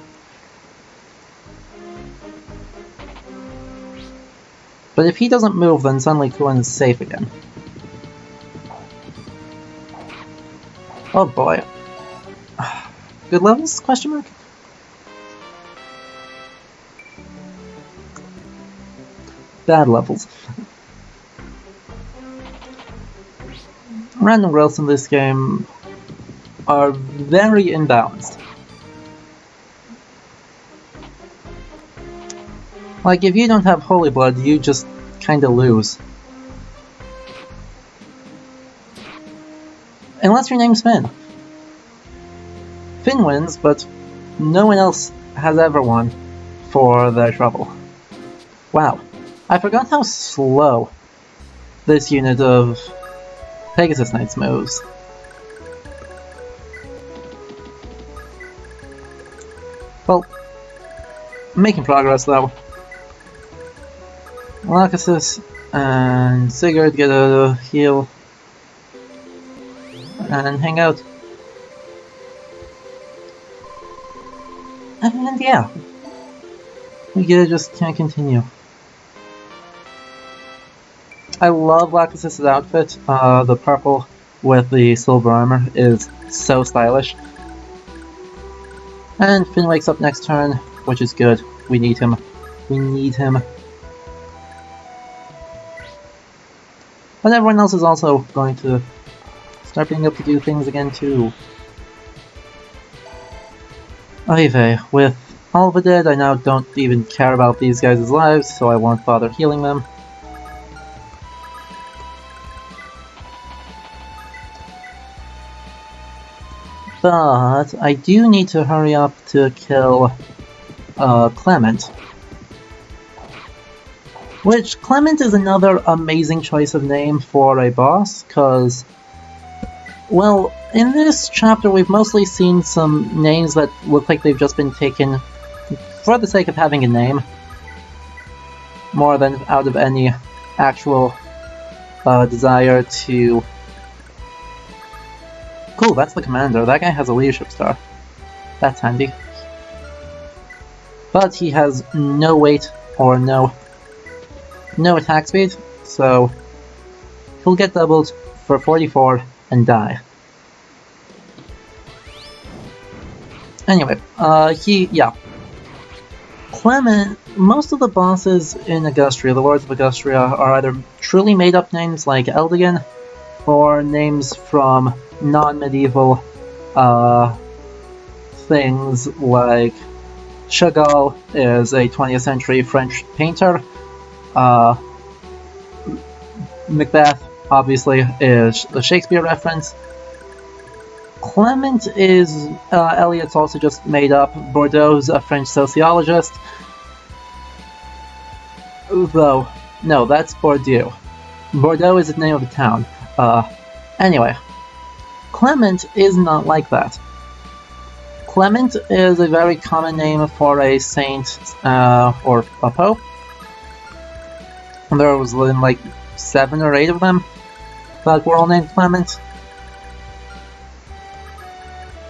But if he doesn't move, then suddenly Kuin is safe again. Oh boy. Good levels? Question mark? Bad levels. Random growths in this game are very imbalanced. Like, if you don't have Holy Blood, you just kinda lose. Unless your name's Finn. Finn wins, but no one else has ever won for their trouble. Wow. I forgot how slow this unit of Pegasus Knights moves. Well, making progress though. Lachesis and Sigurd get a heal and hang out. And yeah, we just can't continue. I love Lachesis' outfit. The purple with the silver armor is so stylish. And Finn wakes up next turn, which is good. We need him. We need him. But everyone else is also going to start being able to do things again too. Anyway, with Alva dead, I now don't even care about these guys' lives, so I won't bother healing them. But I do need to hurry up to kill Clement. Which, Clement is another amazing choice of name for a boss, because, well, in this chapter we've mostly seen some names that look like they've just been taken for the sake of having a name, more than out of any actual desire to... Cool, that's the commander. That guy has a leadership star. That's handy. But he has no weight or no attack speed, so he'll get doubled for 44 and die. Anyway, Clement, most of the bosses in Augustria, the Lords of Augustria, are either truly made-up names like Eldigan, or names from non-medieval things like Chagall is a 20th century French painter, Macbeth obviously is a Shakespeare reference. Clement is Eliot's also just made up. Bordeaux's a French sociologist. Though, no, that's Bordeaux. Bordeaux is the name of the town. Anyway, Clement is not like that. Clement is a very common name for a saint or a pope. There was like 7 or 8 of them that were all named Clement.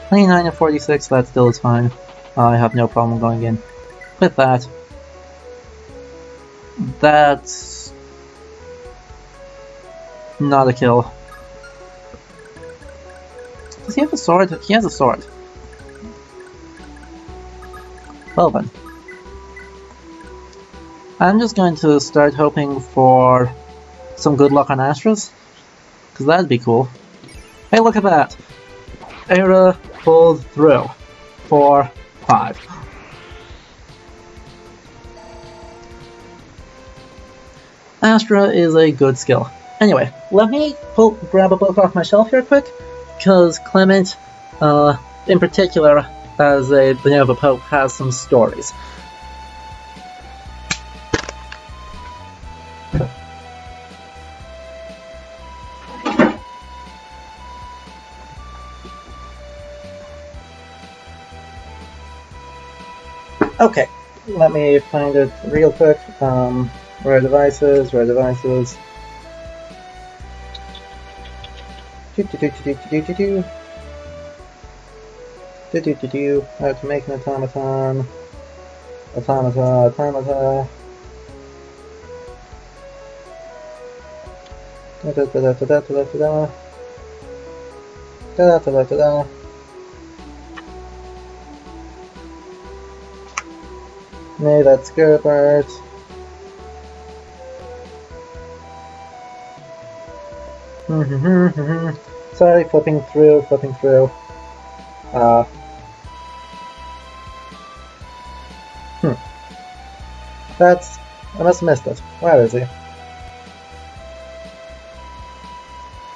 29 and 46, that still is fine. I have no problem going in with that. That's not a kill. Does he have a sword? He has a sword. Well then. I'm just going to start hoping for some good luck on Astras, because that'd be cool. Hey, look at that! Era pulled through. 4, 5. Astra is a good skill. Anyway, let me grab a book off my shelf here quick, because Clement, in particular, as the name of a pope, has some stories. Okay, let me find it real quick. Rare devices. How to make an automaton. Automata. No, that's Gerbert. Sorry, flipping through. That's... I must have missed it. Where is he?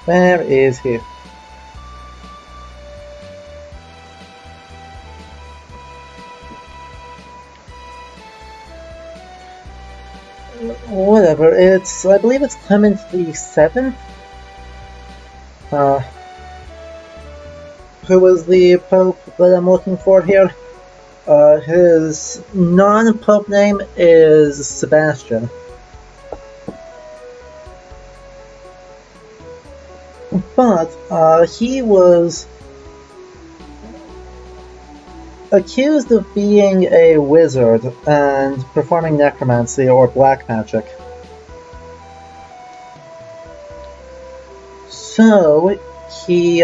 Where is he? Whatever, I believe it's Clement the VII? Who was the Pope that I'm looking for here? His non-Pope name is Sebastian. But, he was accused of being a wizard and performing necromancy or black magic. So, he,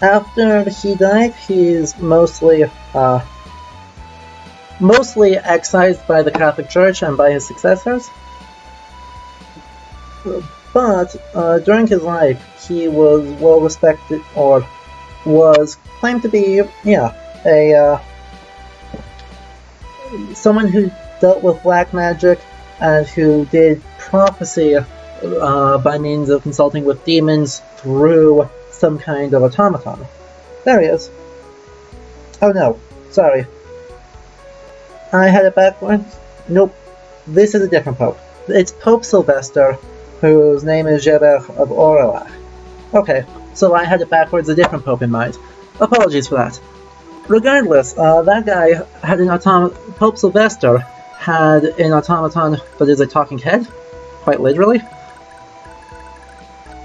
after he died, he's mostly excised by the Catholic Church and by his successors. But during his life, he was well respected, or was claimed to be, someone who dealt with black magic and who did prophecy by means of consulting with demons through some kind of automaton. There he is. Oh no, sorry. I had it backwards. Nope, this is a different Pope. It's Pope Sylvester, whose name is Geber of Aurelach. Okay, so I had it backwards, a different Pope in mind. Apologies for that. Regardless, that guy had an Pope Sylvester had an automaton that is a talking head, quite literally.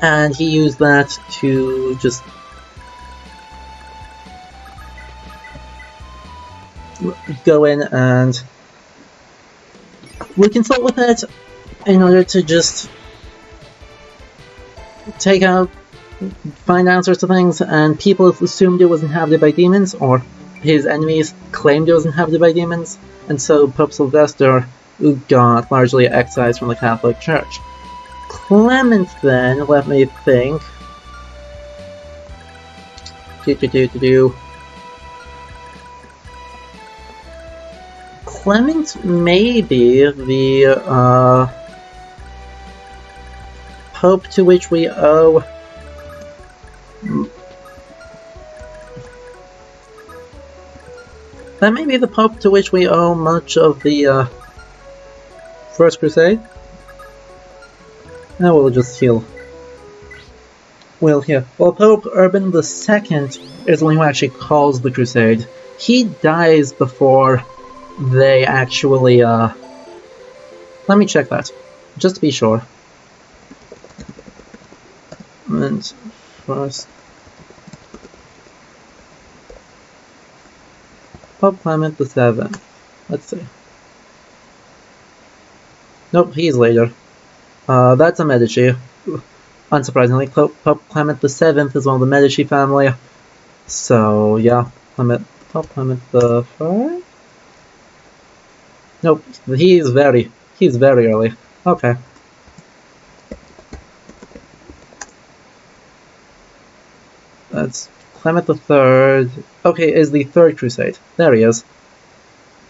And he used that to just go in and we consult with it in order to just find answers to things, and people assumed it was inhabited by demons, or his enemies claimed it was inhabited by demons, and so Pope Sylvester got largely excised from the Catholic Church. Clement then, let me think. Clement may be the Pope to which we owe that may be the Pope to which we owe much of the First Crusade. Now we'll just heal. Well, Pope Urban II is the one who actually calls the Crusade. He dies before they actually, let me check that, just to be sure. And first, Pope Clement VII. Let's see. Nope, he's later. That's a Medici. Unsurprisingly, Pope Clement VII is one of the Medici family. So yeah, Pope Clement III. Nope, he's very early. Okay. That's Clement III. Okay, is the Third Crusade. There he is.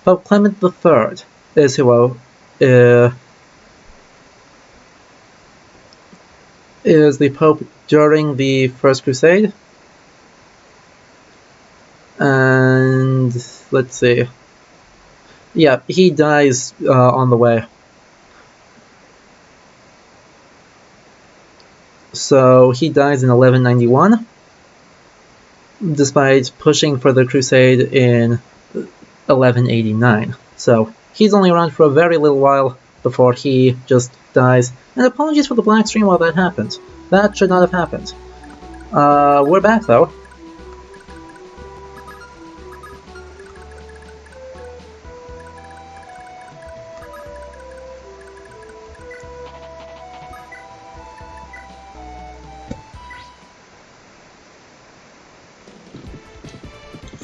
Pope Clement III is who is the Pope during the First Crusade. And let's see. Yeah, he dies on the way. So he dies in 1191, despite pushing for the Crusade in 1189. So he's only around for a very little while before he just dies. And apologies for the black screen while that happened. That should not have happened. We're back though.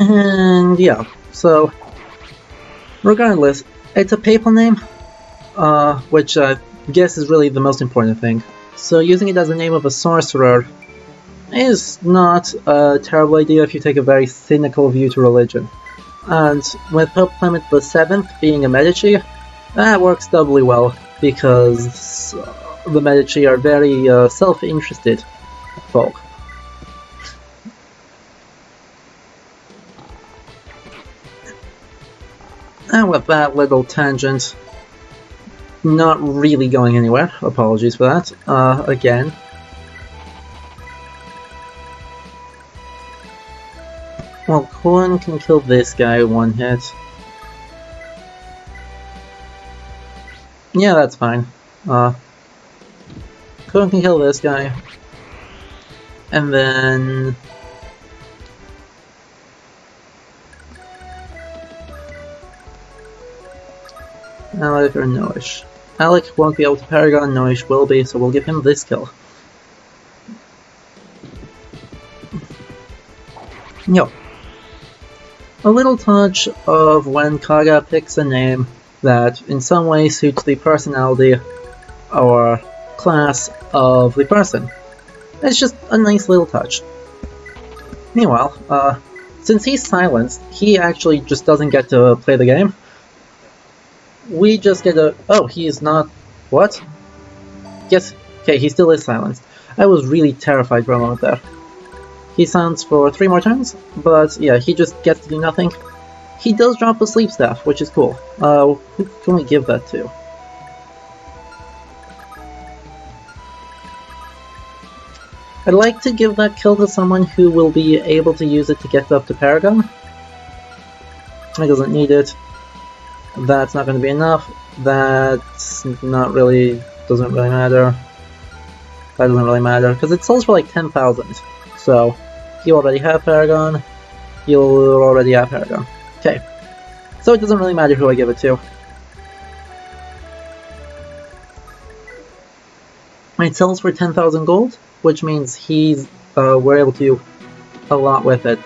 And yeah, so regardless, it's a papal name, which I guess is really the most important thing. So using it as the name of a sorcerer is not a terrible idea if you take a very cynical view to religion. And with Pope Clement VII being a Medici, that works doubly well, because the Medici are very self-interested folk. And with that little tangent, not really going anywhere, apologies for that, again. Well, Corn can kill this guy one hit. Yeah, that's fine. Corn can kill this guy. And then Alec or Noish. Alec won't be able to Paragon, Noish will be, so we'll give him this kill. Yo. A little touch of when Kaga picks a name that in some way suits the personality or class of the person. It's just a nice little touch. Meanwhile, since he's silenced, he actually just doesn't get to play the game. We just get a... Oh, he is not... What? Yes, Okay, he still is silenced. I was really terrified for a moment there. He silenced for 3 more turns, but yeah, he just gets to do nothing. He does drop a sleep staff, which is cool. Who can we give that to? I'd like to give that kill to someone who will be able to use it to get up to Paragon. He doesn't need it. That's not going to be enough. That's not really... doesn't really matter. That doesn't really matter, because it sells for like 10,000. So, you already have Paragon. You'll already have Paragon. Okay. So it doesn't really matter who I give it to. It sells for 10,000 gold, which means we're able to do a lot with it.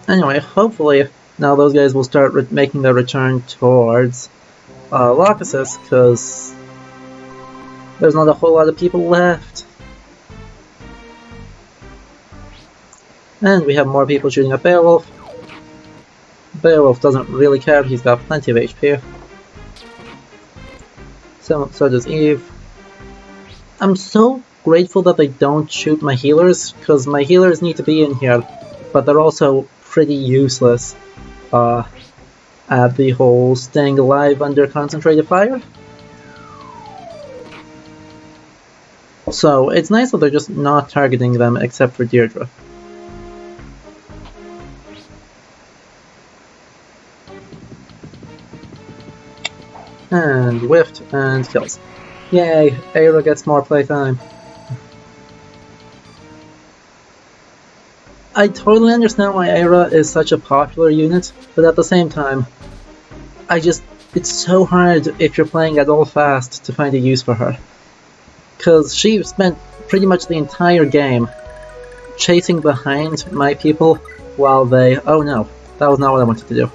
Anyway, hopefully now those guys will start making their return towards Lachesis, because there's not a whole lot of people left. And we have more people shooting at Beowulf. Beowulf doesn't really care, he's got plenty of HP. So does Eve. I'm so grateful that they don't shoot my healers, because my healers need to be in here, but they're also pretty useless at the whole staying alive under concentrated fire. So it's nice that they're just not targeting them except for Deirdre. And whiffed and kills. Yay, Aira gets more playtime. I totally understand why Aira is such a popular unit, but at the same time, it's so hard if you're playing at all fast to find a use for her. Because she spent pretty much the entire game chasing behind my people while they... Oh no, that was not what I wanted to do.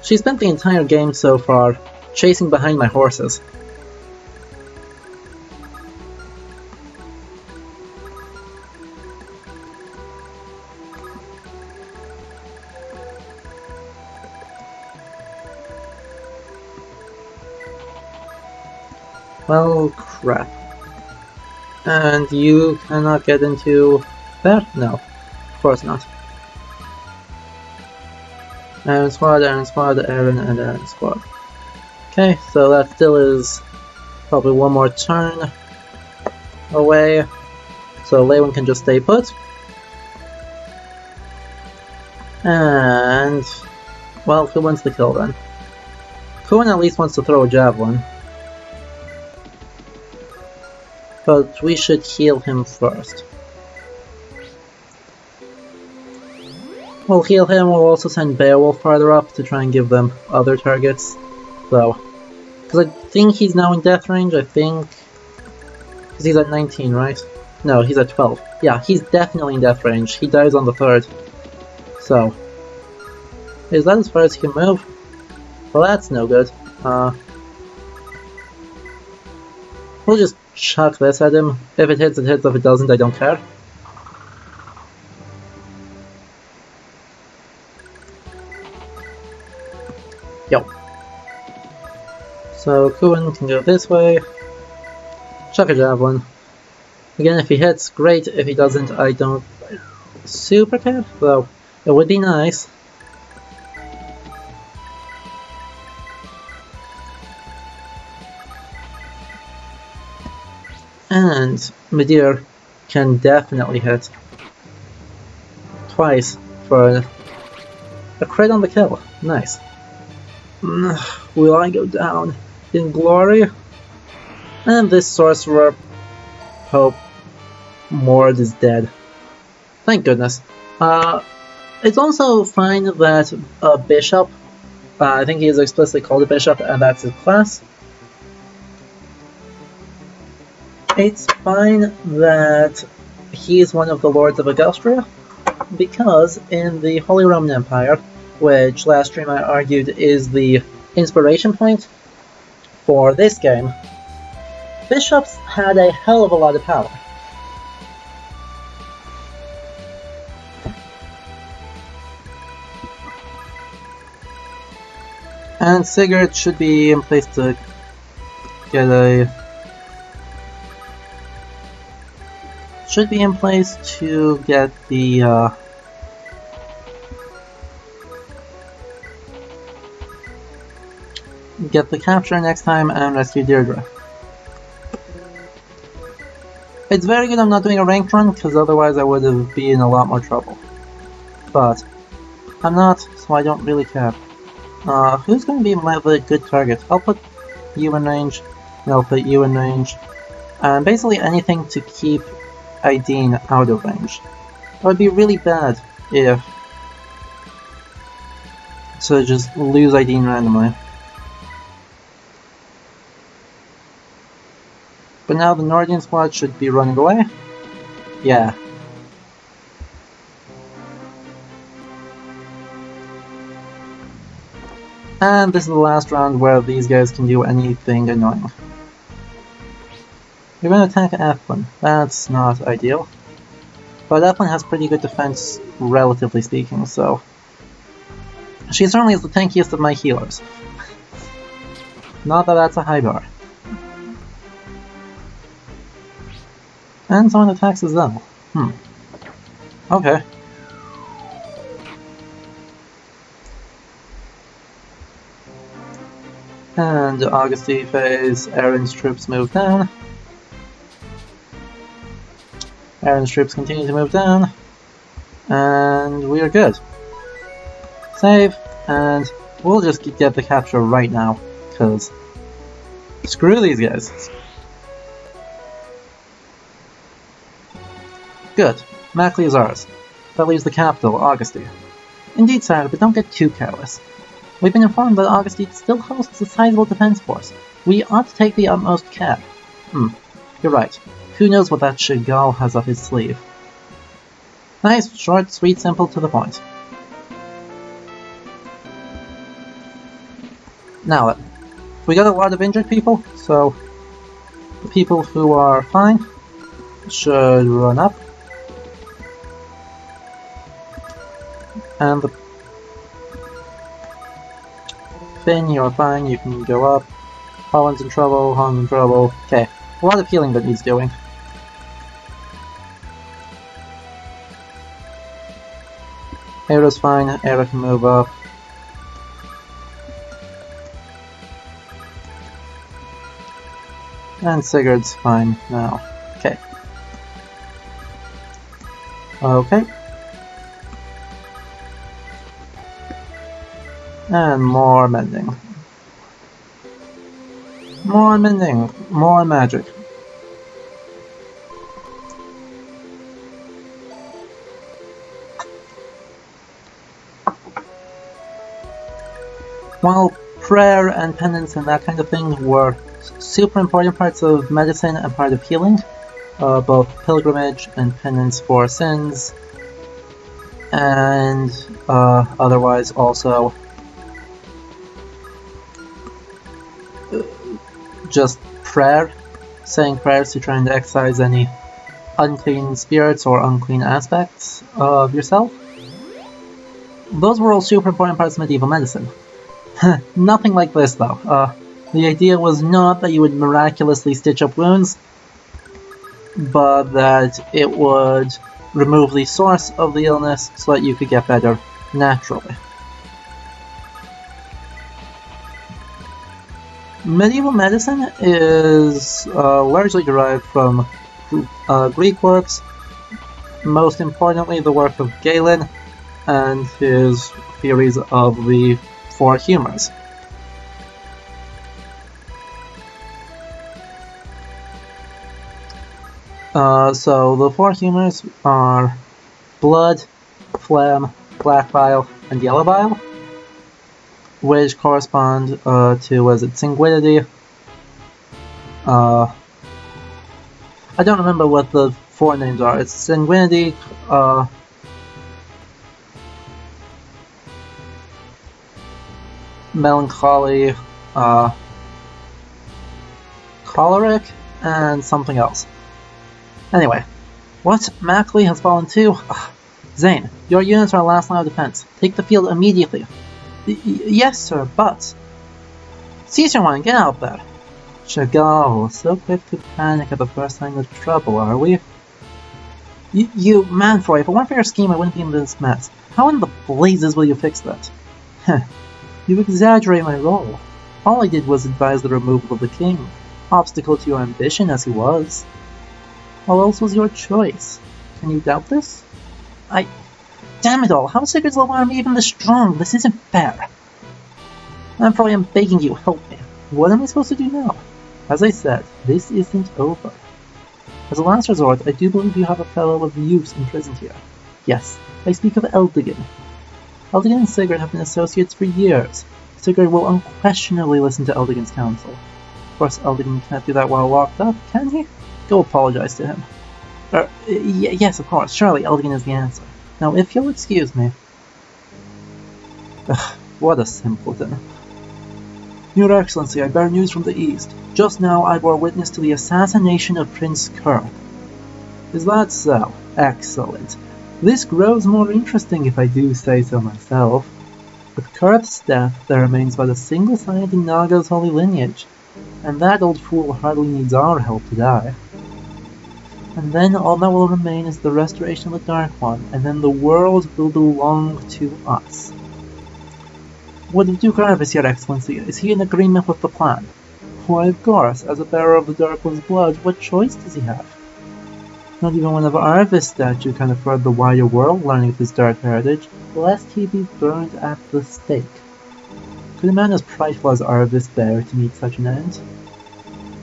She spent the entire game so far chasing behind my horses. Well, crap. And you cannot get into there? No, of course not. Aaron squad, Aaron and Aaron squad. Okay, so that still is probably one more turn away. So Lewin can just stay put. And... well, who wants the kill then? Cohen at least wants to throw a javelin. But we should heal him first. We'll heal him, we'll also send Beowulf farther up to try and give them other targets. So, because I think he's now in death range, I think... because he's at 19, right? No, he's at 12. Yeah, he's definitely in death range. He dies on the 3rd. So, is that as far as he can move? Well, that's no good. We'll just chuck this at him. If it hits, it hits. If it doesn't, I don't care. Yo. So Kuin can go this way. Chuck a javelin. Again, if he hits, great. If he doesn't, I don't super care. Though it would be nice. And Midir can definitely hit twice for a crit on the kill. Nice. Will I go down in glory? And this sorcerer, Pope Mord, is dead. Thank goodness. It's also fine that a bishop, I think he is explicitly called a bishop, and that's his class. It's fine that he is one of the Lords of Augustria, because in the Holy Roman Empire, which last stream I argued is the inspiration point for this game, bishops had a hell of a lot of power. And Sigurd should be in place to get a... should be in place to get the, get the capture next time and rescue Deirdre. It's very good I'm not doing a ranked run, because otherwise I would have been in a lot more trouble. But I'm not, so I don't really care. Who's going to be my good target? I'll put you in range, and I'll put you in range. And basically anything to keep Aideen out of range. It would be really bad if... to just lose Aideen randomly. But now the Nordian squad should be running away. Yeah. And this is the last round where these guys can do anything annoying. You're going to attack Athlon. That's not ideal. But Athlon has pretty good defense, relatively speaking, so... she certainly is the tankiest of my healers. Not that that's a high bar. And someone attacks as well. Okay. And Augusti phase, Aaron's troops move down. Aaron's troops continue to move down. And we are good. Save, and we'll just get the capture right now, because screw these guys. Good. Mackley is ours. That leaves the capital, Augusti. Indeed, sire, but don't get too careless. We've been informed that Augusti still hosts a sizable defense force. We ought to take the utmost care. You're right. Who knows what that Chagall has up his sleeve. Nice, short, sweet, simple, to the point. Now then, we got a lot of injured people, so the people who are fine should run up. And the Finn, you're fine, you can go up. Holland's in trouble, Holland's in trouble. Okay, a lot of healing that needs doing. Aira's fine, Aira can move up. And Sigurd's fine now. Okay. Okay. And more mending. More mending. More magic. While prayer and penance and that kind of thing were super important parts of medicine and part of healing, both pilgrimage and penance for sins, and otherwise also just prayer, saying prayers to try and excise any unclean spirits or unclean aspects of yourself. Those were all super important parts of medieval medicine. Nothing like this though. The idea was not that you would miraculously stitch up wounds, but that it would remove the source of the illness so that you could get better naturally. Medieval medicine is largely derived from Greek works, most importantly the work of Galen and his theories of the four humors. So the four humors are blood, phlegm, black bile, and yellow bile, which correspond to, was it sanguinity? I don't remember what the four names are. It's sanguinity, melancholy, choleric, and something else. Anyway, what? Mackley has fallen too? Ugh. Zane, your units are our last line of defense. Take the field immediately. Yes, sir, but Caesar one, get out there! Chagall, so quick to panic at the first sign of trouble, are we? You, Manfroy, if it weren't for your scheme, I wouldn't be in this mess. How in the blazes will you fix that? Heh, you exaggerate my role. All I did was advise the removal of the king, obstacle to your ambition as he was. All else was your choice. Can you doubt this? Damn it all, how is Sigurd's little army even this strong? This isn't fair. Manfroy, I'm begging you, help me. What am I supposed to do now? As I said, this isn't over. As a last resort, I do believe you have a fellow of use imprisoned here. Yes, I speak of Eldigan. Eldigan and Sigurd have been associates for years. Sigurd will unquestionably listen to Eldigan's counsel. Of course, Eldigan can't do that while locked up, can he? Go apologize to him. Yes, of course, surely Eldigan is the answer. Now, if you'll excuse me... Ugh, what a simpleton. Your Excellency, I bear news from the East. Just now I bore witness to the assassination of Prince Kurth. Is that so? Excellent. This grows more interesting if I do say so myself. With Kurth's death, there remains but a single sign in Naga's holy lineage, and that old fool hardly needs our help to die. And then all that will remain is the restoration of the Dark One, and then the world will belong to us. What of Duke Arvis, Your Excellency? Is he in agreement with the plan? Why, of course, as a bearer of the Dark One's blood, what choice does he have? Not even one of Arvis' statue can afford the wider world learning of his dark heritage, lest he be burned at the stake. Could a man as prideful as Arvis bear to meet such an end?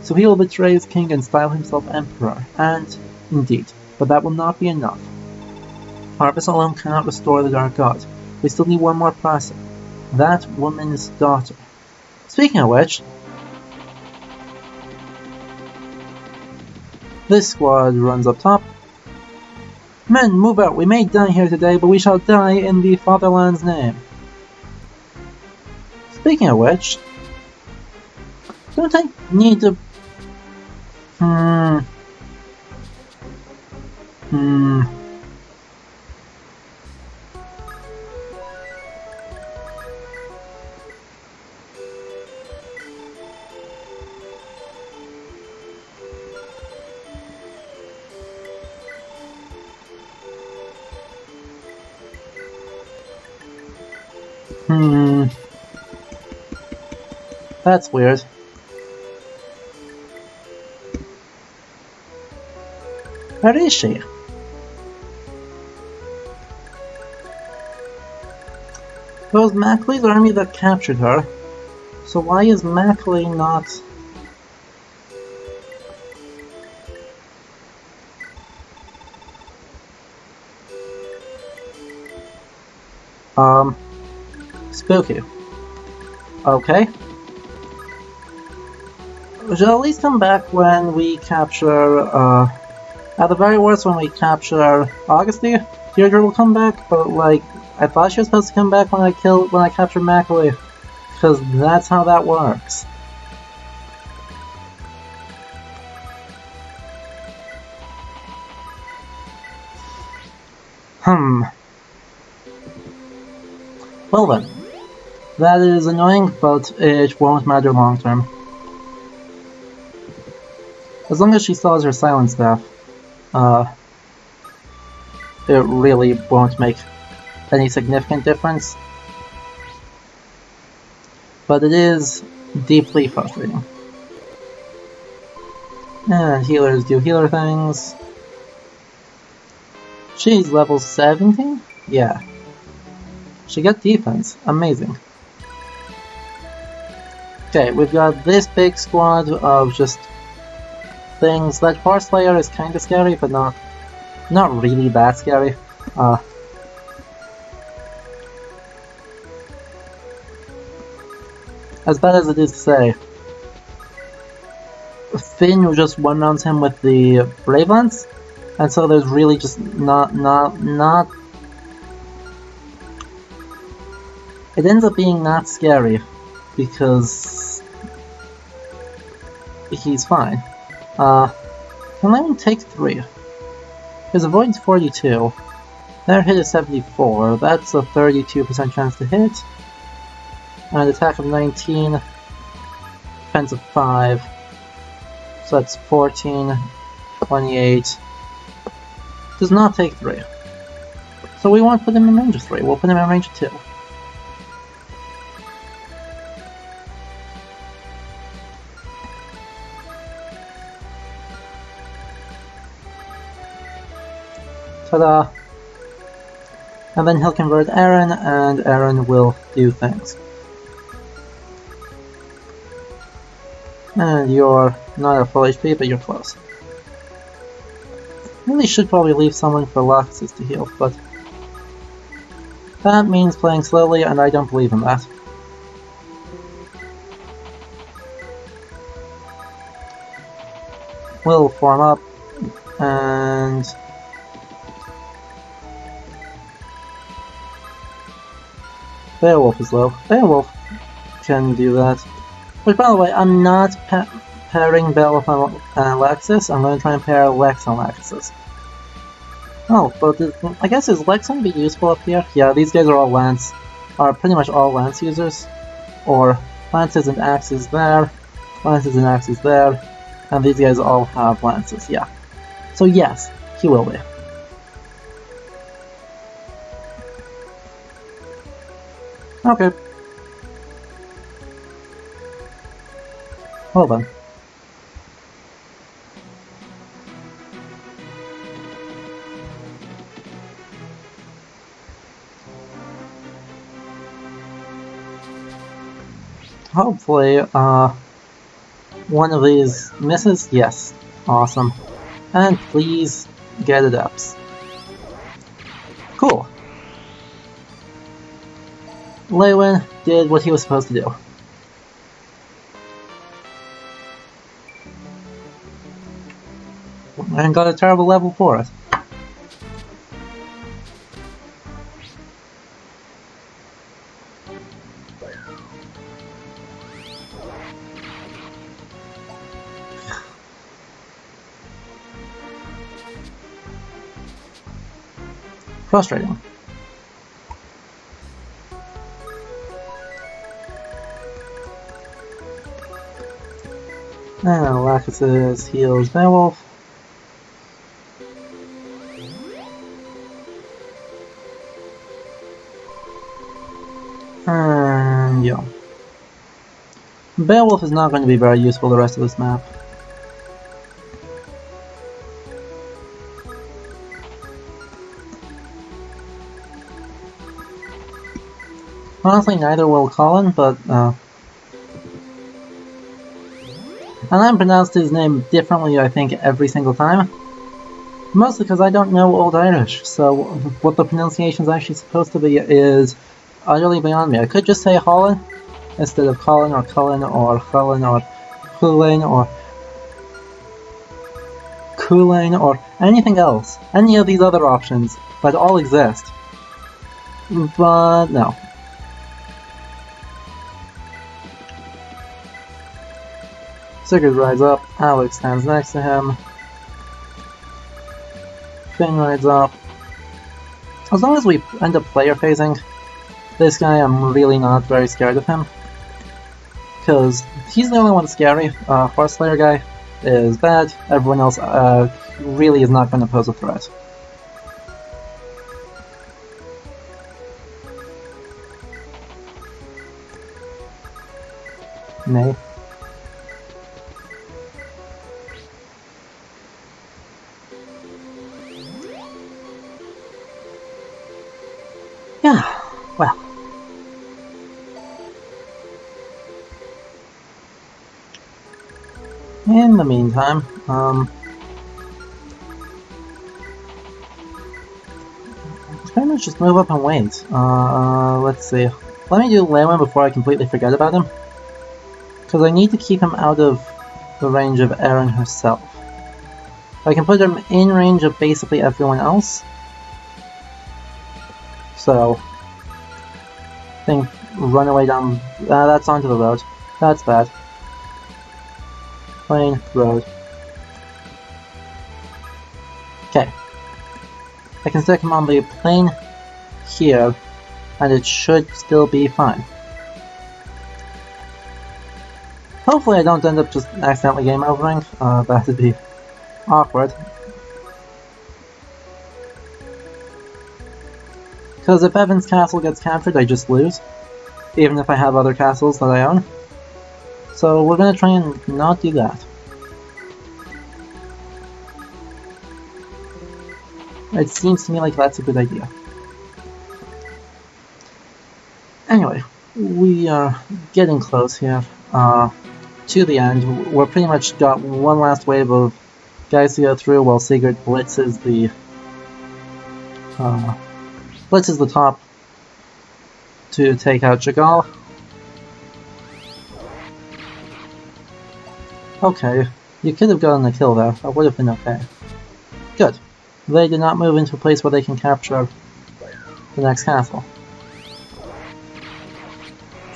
So he will betray his king and style himself emperor, and, indeed, but that will not be enough. Arvis alone cannot restore the Dark God. We still need one more person. That woman's daughter. Speaking of which, this squad runs up top. Men, move out! We may die here today, but we shall die in the fatherland's name. Speaking of which, don't I need to... That's weird. Where is she? It was Mackley's army that captured her. So why is Mackley not... Spooky. Okay. We should at least come back when we capture, at the very worst when we capture Augusty. Deirdre will come back, but like, I thought she was supposed to come back when I captured Mackley, because that's how that works. Well then, that is annoying, but it won't matter long term. As long as she still has her silent staff, it really won't make any significant difference. But it is deeply frustrating. And healers do healer things. She's level 17? Yeah. She got defense. Amazing. Okay, we've got this big squad of just things. That Horse Slayer is kinda scary, but not really that scary. As bad as it is to say, Finn just one-rounds him with the Brave Lance, and so there's really just not... It ends up being not scary, because he's fine. Can let him take 3. His avoidance 42. Their hit is 74. That's a 32% chance to hit. And an attack of 19. defensive 5. So that's 14, 28. Does not take 3. So we won't put him in range of 3, we'll put him in range of 2. Ta-da! And then he'll convert Aaron, and Aaron will do things. And you're not at full HP, but you're close. Really should probably leave someone for Luxus to heal, but that means playing slowly, and I don't believe in that. We'll form up, and Beowulf is low. Beowulf can do that. Which, by the way, I'm not pairing Beowulf and Alexis. I'm going to try and pair Lex and Alexis. Oh, but I guess is Lex going to be useful up here? Yeah, these guys are all Lance. Are pretty much all Lance users. Or Lances and Axes there. Lances and Axes there. And these guys all have Lances, yeah. So yes, he will be. Okay. Well then. Hopefully, one of these misses? Yes. Awesome. And please get it ups. Cool. Lewin did what he was supposed to do. And got a terrible level for it. Frustrating. And Lachesis heals Beowulf. And yeah. Beowulf is not going to be very useful the rest of this map. Honestly, neither will Colin, but and I pronounced his name differently, I think, every single time. Mostly because I don't know Old Irish, so what the pronunciation is actually supposed to be is utterly beyond me. I could just say Holland instead of Colin or Cullen or Cullen or Culane or Culane or anything else. Any of these other options that all exist. But no. Sigurd rides up, Alex stands next to him. Finn rides up. As long as we end up player phasing this guy, I'm really not very scared of him. Because he's the only one scary. Horse Slayer guy is bad, everyone else really is not going to pose a threat. Nay. Yeah, well. In the meantime, let's pretty much just move up and wait. Let's see. Let me do Lewin before I completely forget about him. Because I need to keep him out of the range of Erin herself. I can put him in range of basically everyone else. So, I think runaway down, that's onto the road. That's bad. Plain road. Okay. I can stick him on the plane here, and it should still be fine. Hopefully I don't end up just accidentally game overing. That'd be awkward. Because if Evan's castle gets captured, I just lose. Even if I have other castles that I own. So we're gonna try and not do that. It seems to me like that's a good idea. Anyway, we are getting close here to the end. We're pretty much got one last wave of guys to go through while Sigurd blitzes the top to take out Chagall. Okay, you could have gotten a kill there. That would have been okay. Good. They did not move into a place where they can capture the next castle.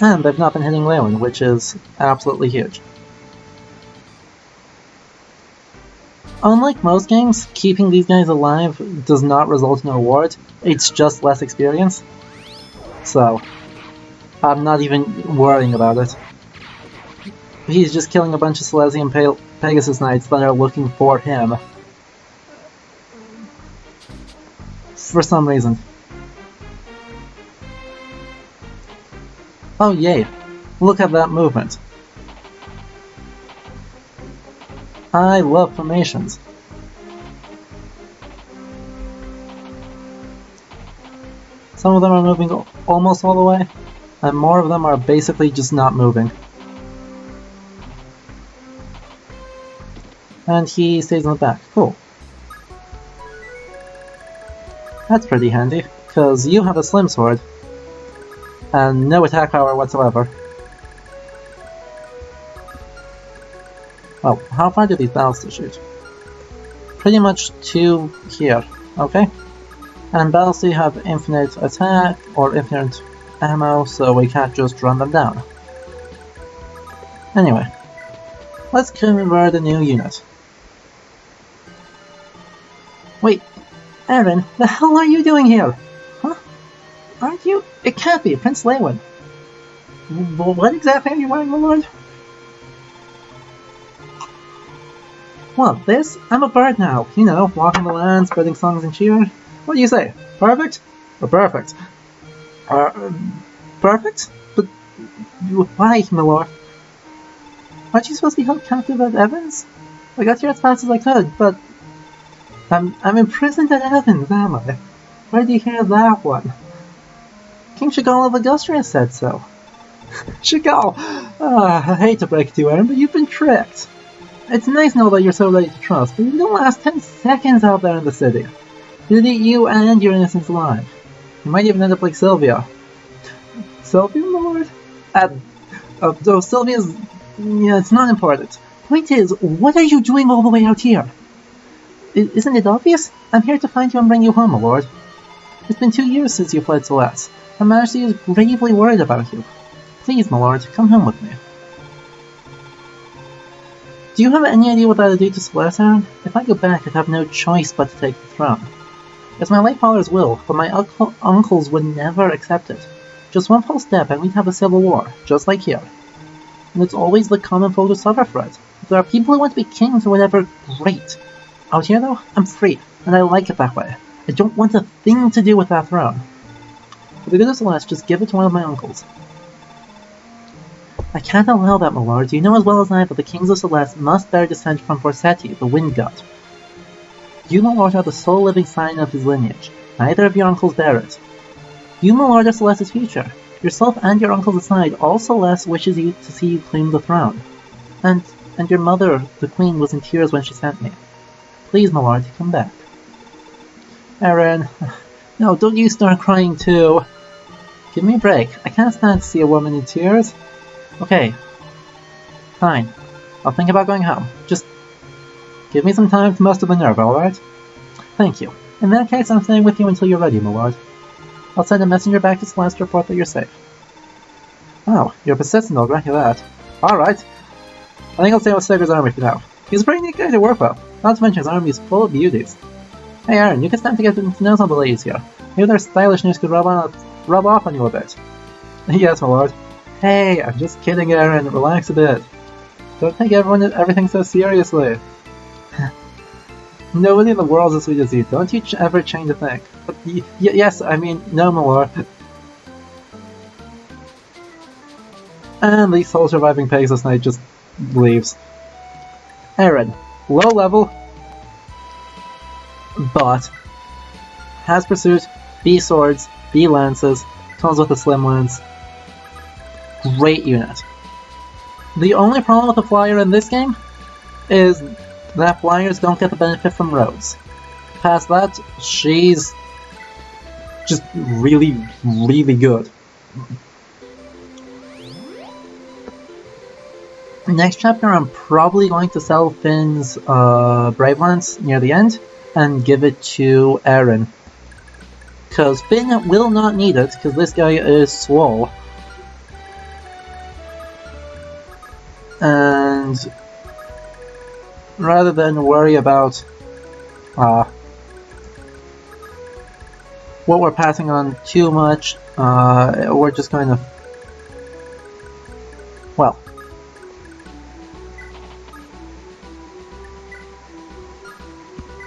And they've not been hitting Lewin, which is absolutely huge. Unlike most games, keeping these guys alive does not result in a reward, it's just less experience. So, I'm not even worrying about it. He's just killing a bunch of Silesian Pegasus Knights that are looking for him. For some reason. Oh yay, look at that movement. I love formations. Some of them are moving almost all the way, and more of them are basically just not moving. And he stays in the back. Cool. That's pretty handy, because you have a slim sword, and no attack power whatsoever. Oh, how far do these ballistas shoot? Pretty much to here, okay? And ballistas have infinite attack, or infinite ammo, so we can't just run them down. Anyway, let's convert a new unit. Wait, Aaron, the hell are you doing here? Huh? Aren't you? It can't be, Prince Lewin. What exactly are you wearing, my lord? Well, this? I'm a bird now. You know, walking the land, spreading songs and cheer. What do you say? Perfect? Or perfect? Perfect? But why, my lord? Aren't you supposed to be held captive at Evans? I got here as fast as I could, but I'm imprisoned at Evans, am I? Where did you hear that one? King Chagall of Augustria said so. Chagall! I hate to break it to you, Aaron, but you've been tricked. It's nice to know that you're so ready to trust, but you don't last 10 seconds out there in the city. You'll eat you and your innocence alive. You might even end up like Sylvia. Sylvia, my lord? Though Sylvia's... yeah, it's not important. Point is, what are you doing all the way out here? Isn't it obvious? I'm here to find you and bring you home, my lord. It's been 2 years since you fled Celeste. Her Majesty is gravely worried about you. Please, my lord, come home with me. Do you have any idea what that would do to Celeste, Aaron? If I go back, I'd have no choice but to take the throne. It's my late father's will, but my uncles would never accept it. Just one false step and we'd have a civil war, just like here. And it's always the common folk who suffer for it. If there are people who want to be kings or whatever, great. Out here, though, I'm free, and I like it that way. I don't want a thing to do with that throne. For the good of Celeste, just give it to one of my uncles. I can't allow that, my lord. You know as well as I that the kings of Celeste must bear descent from Forseti, the wind god. You, my lord, are the sole living sign of his lineage. Neither of your uncles bear it. You, my lord, are Celeste's future. Yourself and your uncles aside, all Celeste wishes you to see you claim the throne. And your mother, the queen, was in tears when she sent me. Please, my lord, come back. Aaron, no, don't you start crying too. Give me a break. I can't stand to see a woman in tears. Okay. Fine. I'll think about going home. Just give me some time to muster the nerve, alright? Thank you. In that case, I'm staying with you until you're ready, my lord. I'll send a messenger back to Celeste to report that you're safe. Oh, you're persistent, I'll grant you that. Alright. I think I'll stay with Sigurd's army for now. He's a pretty neat guy to work with. Not to mention his army is full of beauties. Hey Aaron, you can stand to get to know some of the ladies here. Maybe their stylishness could rub off on you a bit. Yes, my lord. Hey, I'm just kidding, Aaron. Relax a bit. Don't take everything so seriously. Nobody in the world's as sweet as you. Don't you ever change a thing. But yes, I mean, no more. And the sole surviving Pegasus Knight just leaves. Aaron, low level, but has pursuit, B swords, B lances, comes with a slim lance. Great unit. The only problem with the flyer in this game is that flyers don't get the benefit from roads. Past that, she's just really, really good. Next chapter, I'm probably going to sell Finn's Brave Lance near the end and give it to Aaron. Because Finn will not need it, because this guy is swole. And rather than worry about what we're passing on too much, we're just going to, well,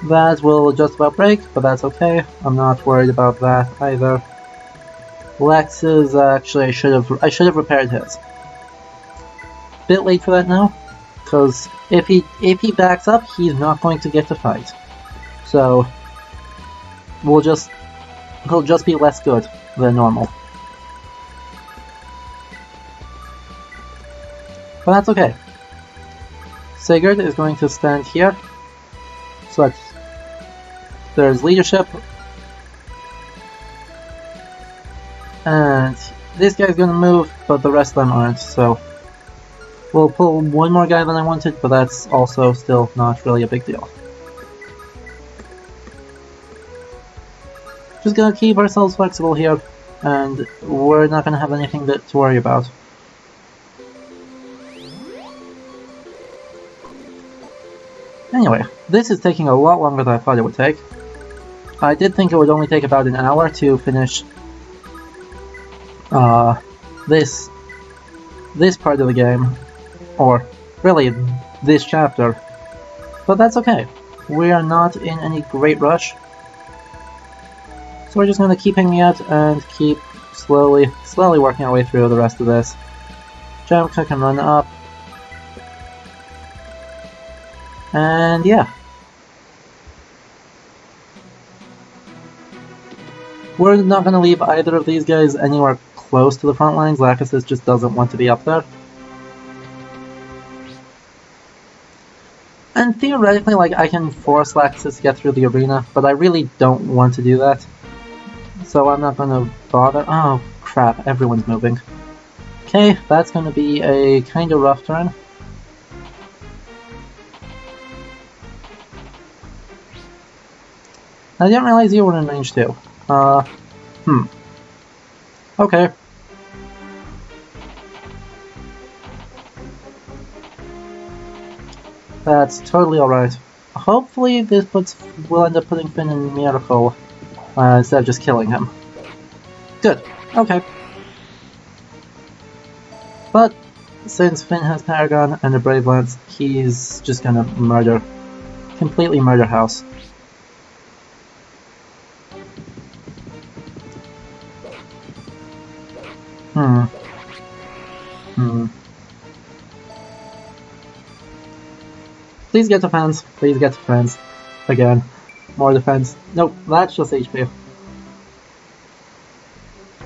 that will just about break, but that's okay. I'm not worried about that either. Lex's actually I should have repaired his. Bit late for that now, because if he backs up, he's not going to get to fight. So he'll just be less good than normal. But that's okay. Sigurd is going to stand here. So there's leadership. And this guy's gonna move, but the rest of them aren't, so we'll pull one more guy than I wanted, but that's also still not really a big deal. Just gonna keep ourselves flexible here, and we're not gonna have anything to worry about. Anyway, this is taking a lot longer than I thought it would take. I did think it would only take about an hour to finish this part of the game, or really this chapter, but that's okay. We are not in any great rush, so we're just going to keep hanging out and keep slowly working our way through the rest of this. Jamka can run up, and yeah. We're not going to leave either of these guys anywhere close to the front lines. Lachesis just doesn't want to be up there. And theoretically, like, I can force Lachesis to get through the arena, but I really don't want to do that. So I'm not going to bother. Oh, crap, everyone's moving. Okay, that's going to be a kind of rough turn. I didn't realize you were in range too. Okay. That's totally alright. Hopefully this will end up putting Finn in Miracle instead of just killing him. Good. Okay. But since Finn has Paragon and a Brave Lance, he's just gonna completely murder House. Please get defense. Please get defense. Again. More defense. Nope, that's just HP.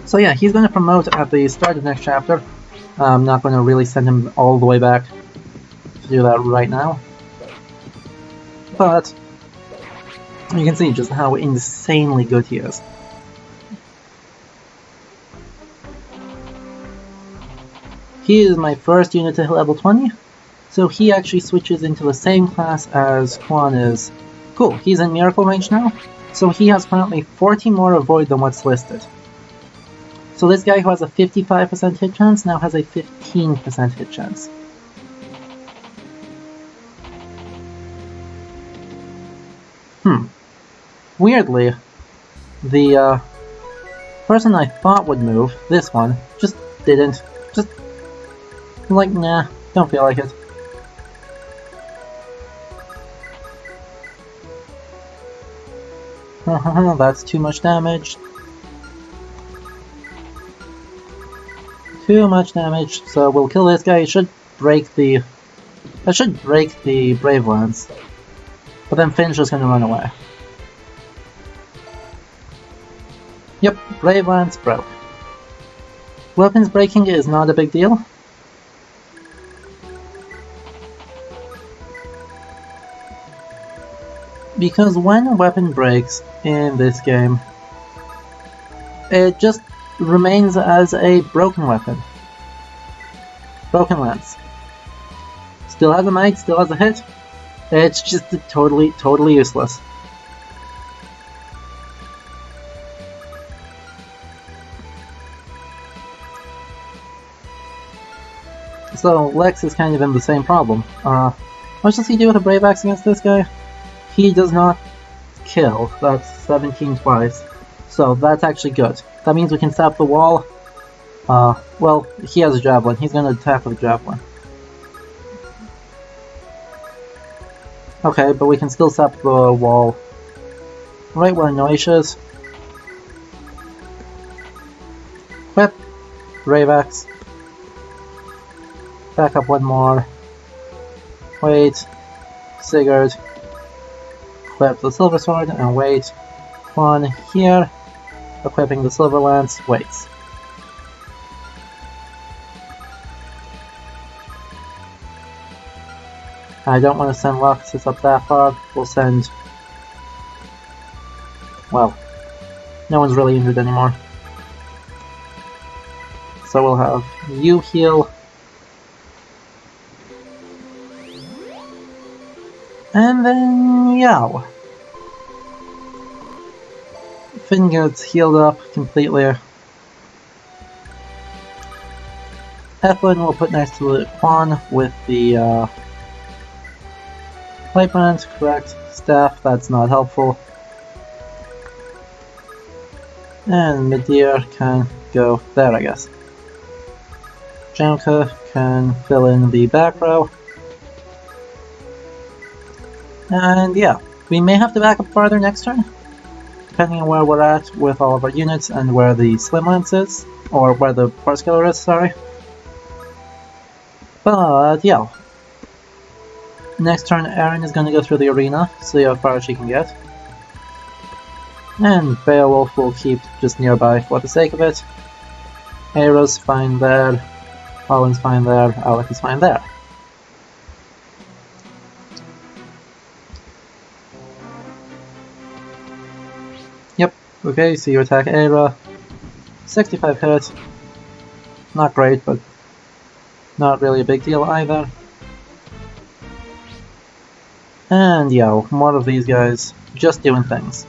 So yeah, he's going to promote at the start of the next chapter. I'm not going to really send him all the way back to do that right now. But you can see just how insanely good he is. He is my first unit to hit level 20, so he actually switches into the same class as Quan is. Cool, he's in Miracle range now, so he has currently 14 more Avoid than what's listed. So this guy who has a 55% hit chance now has a 15% hit chance. Weirdly, the person I thought would move, this one, just didn't. Just like, nah, don't feel like it. That's too much damage. Too much damage, so we'll kill this guy. It should break the... That should break the Brave Lance. But then Finn's just gonna run away. Yep, Brave Lance broke. Weapons breaking is not a big deal. Because when a weapon breaks in this game, it just remains as a broken weapon. Broken Lance. Still has a might, still has a hit. It's just totally useless. So Lex is kind of in the same problem. What does he do with a Brave Axe against this guy? He does not kill. That's 17 twice. So that's actually good. That means we can sap the wall. Well, he has a javelin. He's gonna attack with a javelin. Okay, but we can still sap the wall right where Noish is. Whip. Brave Axe. Back up one more. Wait. Sigurd. Equip the Silver Sword and wait. One here. Equipping the Silver Lance. Waits. I don't want to send Loxus up that far. We'll send... Well, no one's really injured anymore. So we'll have you heal. And then, yeah. Finn gets healed up completely. Ethlyn will put next to the Quan with the Light Brand, correct. Staff, that's not helpful. And Midir can go there, I guess. Jamka can fill in the back row. And yeah, we may have to back up farther next turn, depending on where we're at with all of our units and where the Slim Lance is, or where the Horse Killer is, sorry. But yeah, next turn Erin is going to go through the arena, see how far she can get. And Beowulf will keep just nearby for the sake of it. Aero's fine there, Owen's fine there, Alec is fine there. Yep, okay, so you attack Aera. 65 hit. Not great, but not really a big deal either. And yeah, more of these guys just doing things.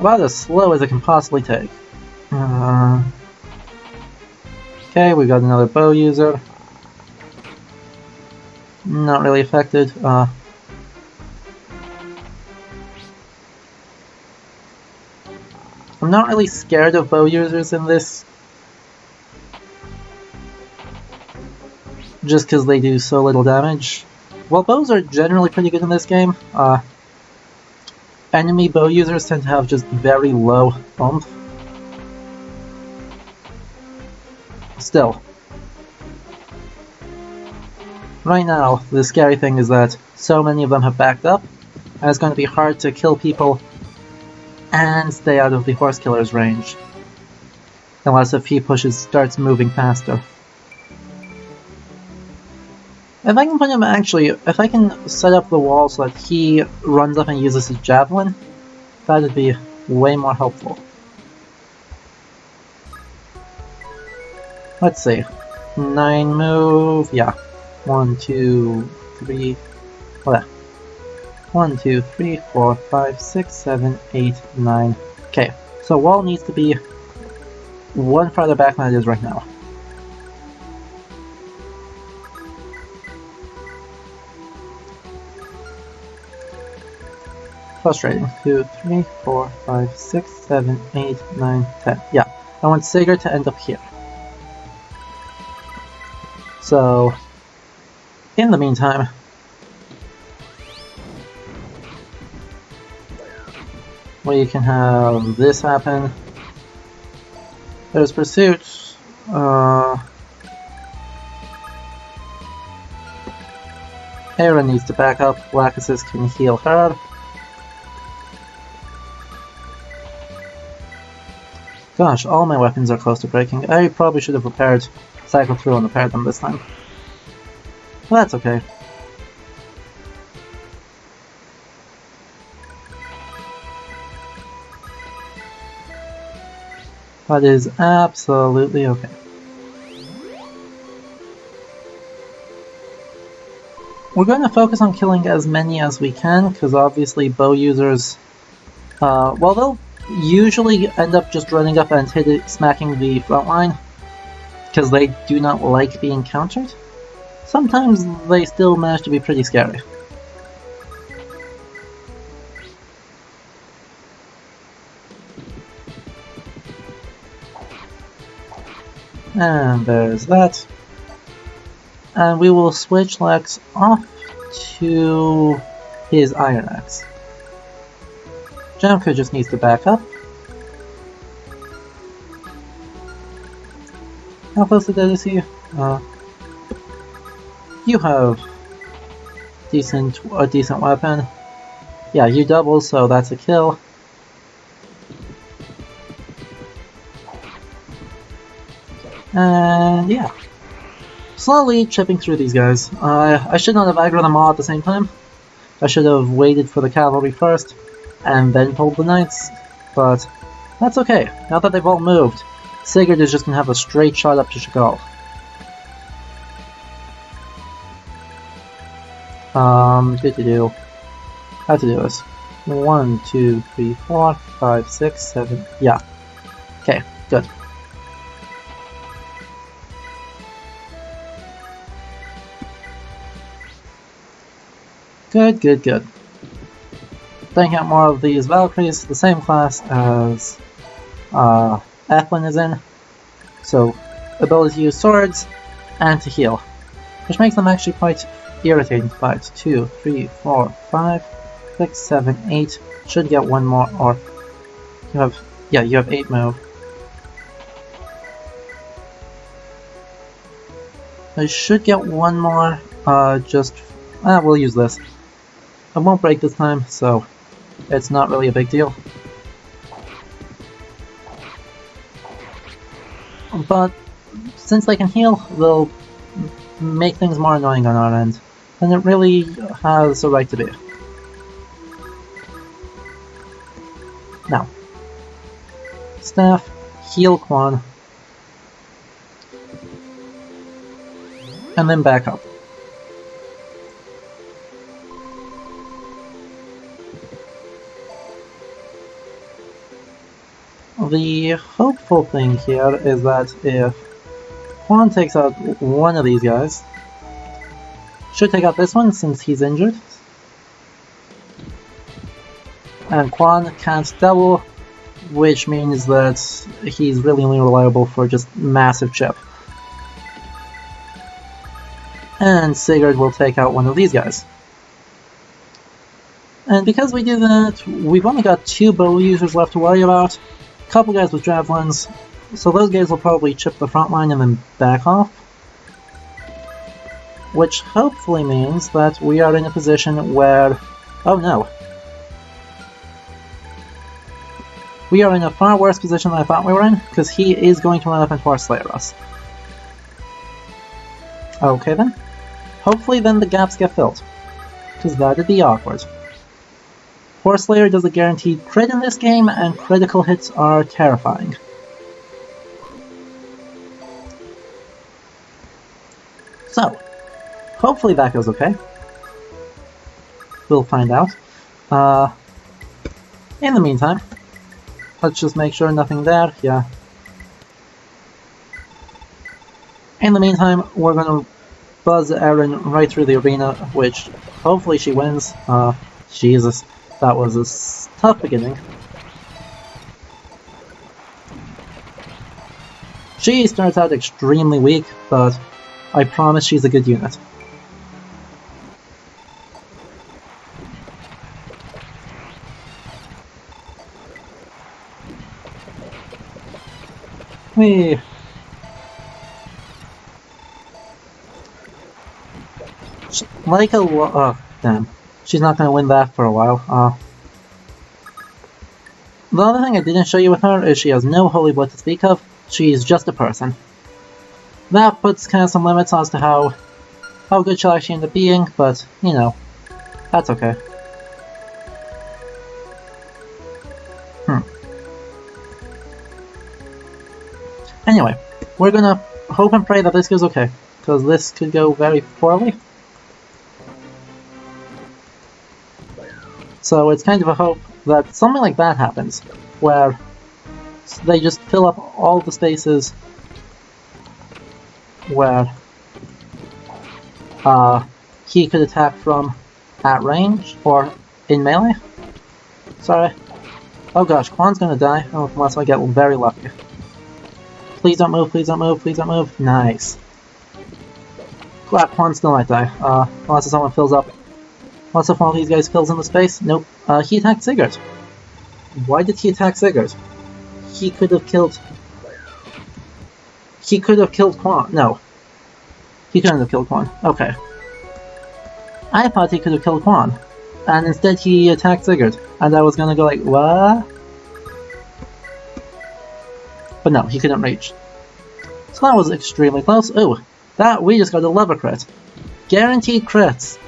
About as slow as it can possibly take. Okay, we got another bow user. Not really affected. I'm not really scared of bow users in this, just because they do so little damage. While bows are generally pretty good in this game, enemy bow users tend to have just very low oomph. Still, right now, the scary thing is that so many of them have backed up, and it's going to be hard to kill people and stay out of the Horse Killer's range, unless if he starts moving faster. If I can put him if I can set up the wall so that he runs up and uses his javelin, that would be way more helpful. Let's see. 9 move, yeah. 1, 2, 3, what? 1, 2, 3, 4, 5, 6, 7, 8, 9. Okay, so wall needs to be one farther back than it is right now. Frustrating. 2, 3, 4, 5, 6, 7, 8, 9, 10. Yeah, I want Sigurd to end up here. So, in the meantime, we can have this happen. There's Pursuit. Aaron needs to back up. Black Assist can heal her. Gosh, all my weapons are close to breaking. I probably should have cycled through and repaired them this time. But that's okay. That is absolutely okay. We're going to focus on killing as many as we can, because obviously bow users, well, they'll usually end up just running up and smacking the front line, because they do not like being countered. Sometimes they still manage to be pretty scary. And there's that. And we will switch Lex off to his Iron Axe. Jamka just needs to back up. How close to dead is he? You have a decent weapon. Yeah, you double, so that's a kill. And yeah. Slowly chipping through these guys. I should not have aggroed them all at the same time. I should have waited for the cavalry first, and then pulled the knights. But that's okay. Now that they've all moved, Sigurd is just gonna have a straight shot up to Chagall. How to do this? 1, 2, 3, 4, 5, 6, 7. Yeah. Okay, good. Good, good, good. Taking out more of these Valkyries, the same class as Ethlin is in. So, ability to use swords and to heal, which makes them actually quite irritating to fight. 2, 3, 4, 5, 6, 7, 8. Should get one more, or you have 8 move. I should get one more, we'll use this. I won't break this time, so it's not really a big deal. But since they can heal, they'll make things more annoying on our end, and it really has a right to be. Now, staff, heal Quan, and then back up. The hopeful thing here is that if Quan takes out one of these guys, should take out this one since he's injured, and Quan can't double, which means that he's really only reliable for just massive chip. And Sigurd will take out one of these guys. And because we do that, we've only got 2 bow users left to worry about. Couple guys with javelins, so those guys will probably chip the front line and then back off. Which hopefully means that we are in a position where... oh no. We are in a far worse position than I thought we were in, because he is going to run up and Horse Slayer us. Okay then. Hopefully then the gaps get filled, because that'd be awkward. Horse Slayer does a guaranteed crit in this game, and critical hits are terrifying. So, hopefully that goes okay. We'll find out. In the meantime, let's just make sure nothing there, yeah. In the meantime, we're gonna buzz Erin right through the arena, which hopefully she wins. Jesus. That was a tough beginning. She starts out extremely weak, but I promise she's a good unit. Me. Like a oh, damn. She's not gonna win that for a while. The other thing I didn't show you with her is she has no holy blood to speak of. She's just a person. That puts kind of some limits as to how good she'll actually end up being, but, you know, that's okay. Anyway, we're gonna hope and pray that this goes okay, because this could go very poorly. So it's kind of a hope that something like that happens, where they just fill up all the spaces where he could attack from at range, or in melee. Sorry. Oh gosh, Quan's gonna die, unless I get very lucky. Please don't move, please don't move, please don't move. Nice. Quan still might die, unless someone fills up. Unless if one of these guys fills in the space. Nope. He attacked Sigurd. Why did he attack Sigurd? He could have killed... He could have killed Quan. No. He couldn't have killed Quan. Okay. I thought he could have killed Quan. And instead he attacked Sigurd. And I was gonna go like, what? But no, he couldn't reach. So that was extremely close. Ooh, we just got a lever crit. Guaranteed crits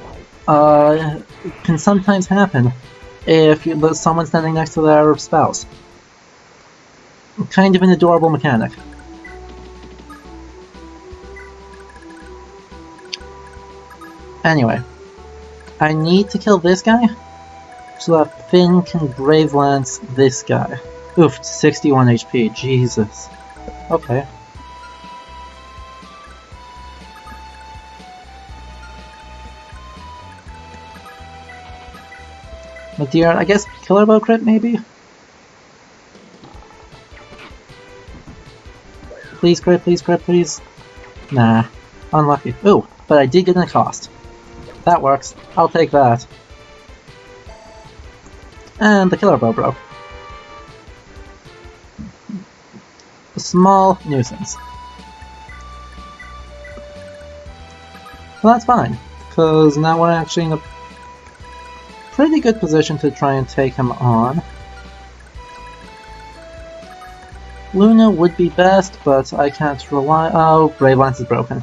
can sometimes happen if there's someone standing next to their spouse. Kind of an adorable mechanic. Anyway, I need to kill this guy so that Finn can Brave Lance this guy. Oof, 61 HP, Jesus. Okay. But dear, I guess Killer Bow crit maybe? Please crit, please crit, please. Nah, unlucky. Ooh, but I did get an cost. That works, I'll take that. And the Killer Bow broke. A small nuisance. Well, that's fine, because now we're actually in a pretty good position to try and take him on. Luna would be best, but I can't rely— oh, Brave Lance is broken.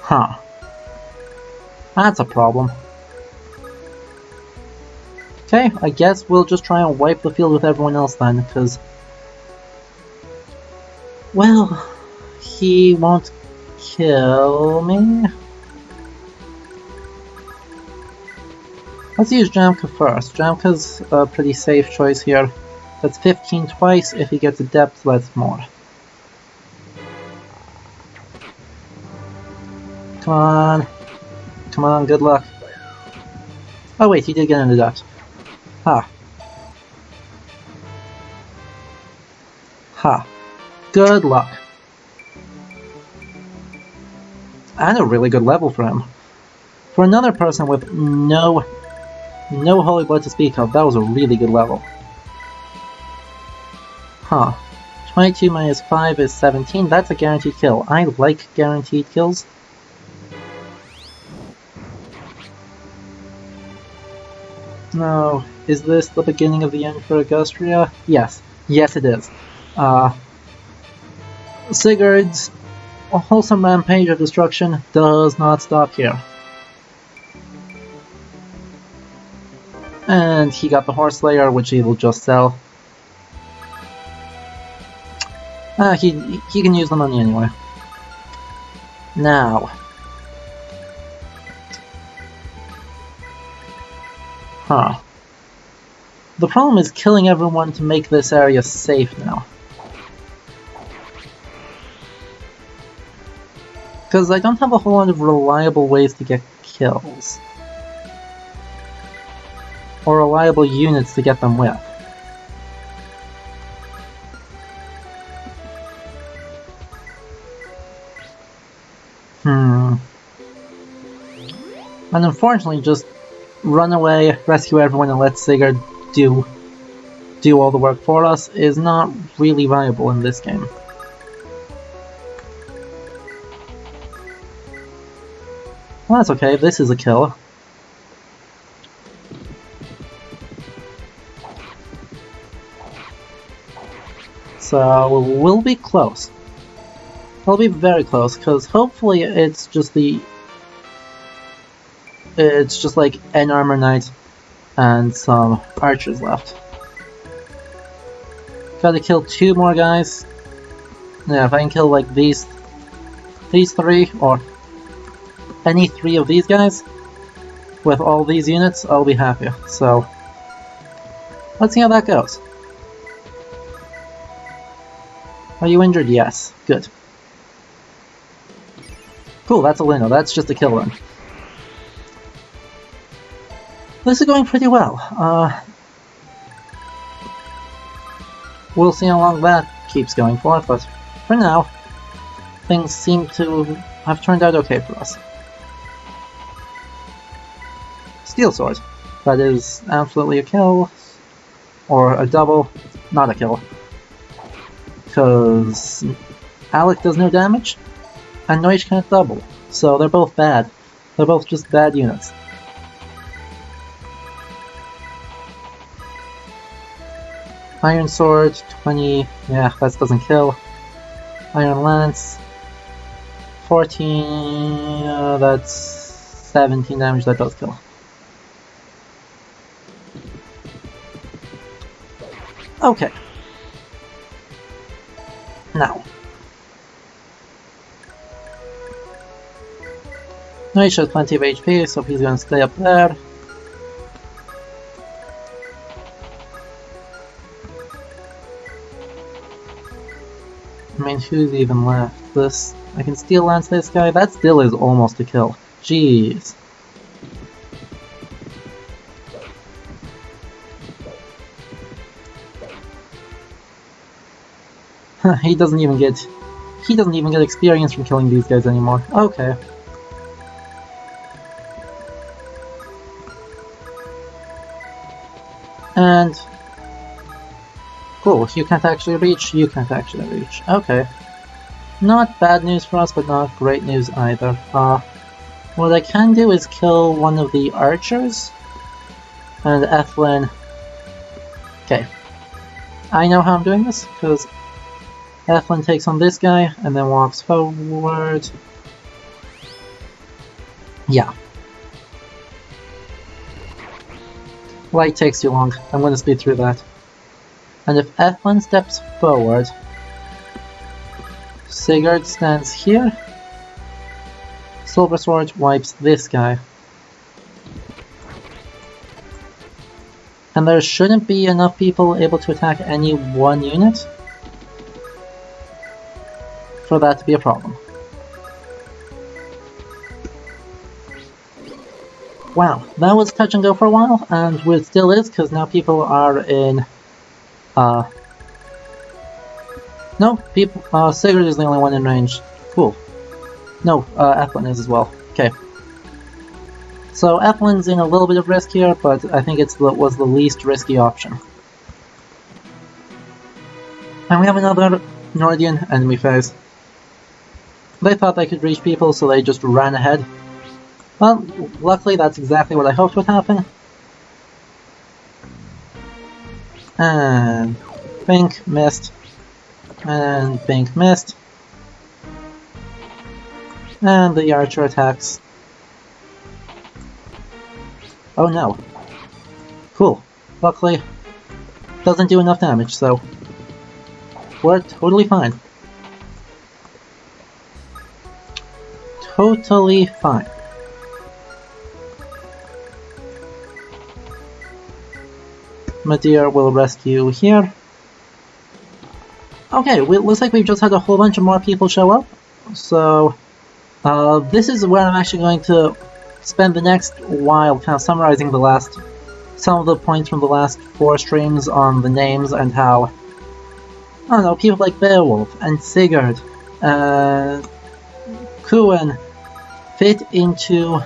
Huh. That's a problem. Okay, I guess we'll just try and wipe the field with everyone else then, because... well, he won't kill me. Let's use Jamka first. Jamka's a pretty safe choice here. That's 15 twice. If he gets adept, that's more. Come on. Come on, good luck. Oh wait, he did get an adept. Ha. Ha. Good luck. And a really good level for him. For another person with no Holy Blood to speak of, that was a really good level. Huh. 22 minus 5 is 17, that's a guaranteed kill. I like guaranteed kills. No, is this the beginning of the end for Augustria? Yes. Yes it is. Sigurd's wholesome rampage of destruction does not stop here. And he got the Horse Slayer, which he will just sell. He can use the money anyway. Now. Huh. The problem is killing everyone to make this area safe now. Because I don't have a whole lot of reliable ways to get kills. Or reliable units to get them with. And unfortunately, just run away, rescue everyone, and let Sigurd do all the work for us is not really viable in this game. Well, that's okay, this is a kill. So we'll be close. We'll be very close, because hopefully it's just like an armor knight and some archers left. Gotta kill 2 more guys. Yeah, if I can kill like these 3, or any 3 of these guys with all these units, I'll be happy. So let's see how that goes. Are you injured? Yes. Good. Cool, that's a Lino. That's just a kill run. This is going pretty well. We'll see how long that keeps going for, but for now, things seem to have turned out okay for us. Steel Sword. That is absolutely a kill. Or a double. Not a kill. Because Alec does no damage, and Noich can't double. So they're both bad. They're both just bad units. Iron Sword, 20, yeah, that doesn't kill. Iron Lance, 14, that's 17 damage, that does kill. Okay. Now. Noich has plenty of HP, so he's gonna stay up there. I mean, who's even left? This... I can Steel Lance this guy? That still is almost a kill. Jeez. He doesn't even get experience from killing these guys anymore. Okay. And... cool, you can't actually reach, you can't actually reach. Okay. Not bad news for us, but not great news either. What I can do is kill one of the archers, and Ethlyn... Okay. I know how I'm doing this, because Ethlyn takes on this guy, and then walks forward. Yeah. Light takes too long. I'm going to speed through that. And if Ethlyn steps forward, Sigurd stands here. Silver Sword wipes this guy. And there shouldn't be enough people able to attack any one unit for that to be a problem. Wow, that was touch and go for a while, and it still is, because now people are in... no, people... Sigurd is the only one in range. Cool. No, Ethlyn is as well. Okay. So Ethlyn's in a little bit of risk here, but I think it was the least risky option. And we have another Nordian enemy phase. They thought they could reach people, so they just ran ahead. Well, luckily that's exactly what I hoped would happen. And Pink missed. And Pink missed. And the archer attacks. Oh no. Cool. Luckily, doesn't do enough damage, so we're totally fine. Totally fine. Madeir will rescue here. Okay, it looks like we've just had a whole bunch of more people show up. So, this is where I'm actually going to spend the next while kind of summarizing some of the points from the last 4 streams on the names and how, I don't know, people like Beowulf and Sigurd and Kuan fit into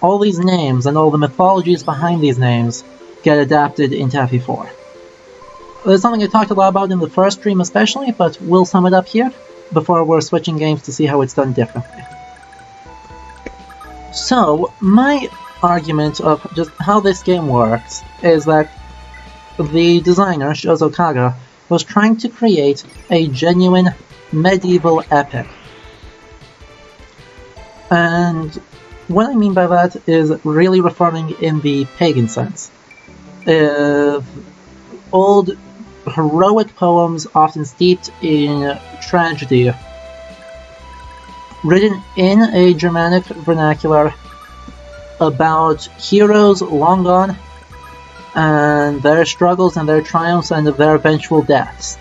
all these names and all the mythologies behind these names get adapted into FE4. There's something I talked a lot about in the first stream especially, but we'll sum it up here. before we're switching games to see how it's done differently. So, my argument of just how this game works is that the designer, Shozo Kaga, was trying to create a genuine medieval epic. And what I mean by that is really referring in the pagan sense. Old heroic poems often steeped in tragedy, written in a Germanic vernacular about heroes long gone and their struggles and their triumphs and their eventual deaths.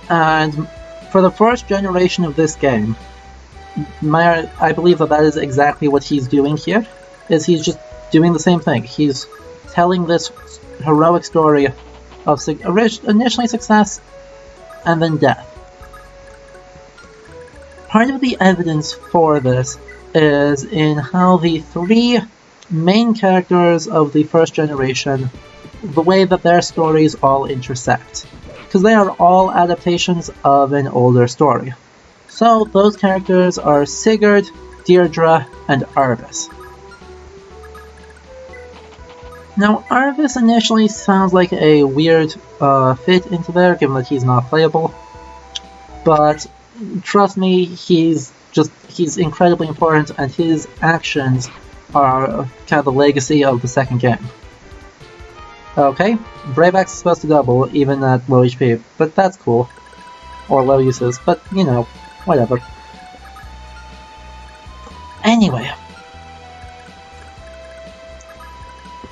And for the first generation of this game, I believe that is exactly what he's doing here, is he's just doing the same thing. He's telling this heroic story of initially success and then death. Part of the evidence for this is in how the three main characters of the first generation, the way that their stories all intersect. Because they are all adaptations of an older story. So those characters are Sigurd, Deirdre, and Arvis. Now, Arvis initially sounds like a weird fit into there, given that he's not playable. But trust me, he's incredibly important, and his actions are kind of the legacy of the second game. Okay, Brave Axe is supposed to double, even at low HP, but that's cool. Or low uses, but you know, whatever. Anyway.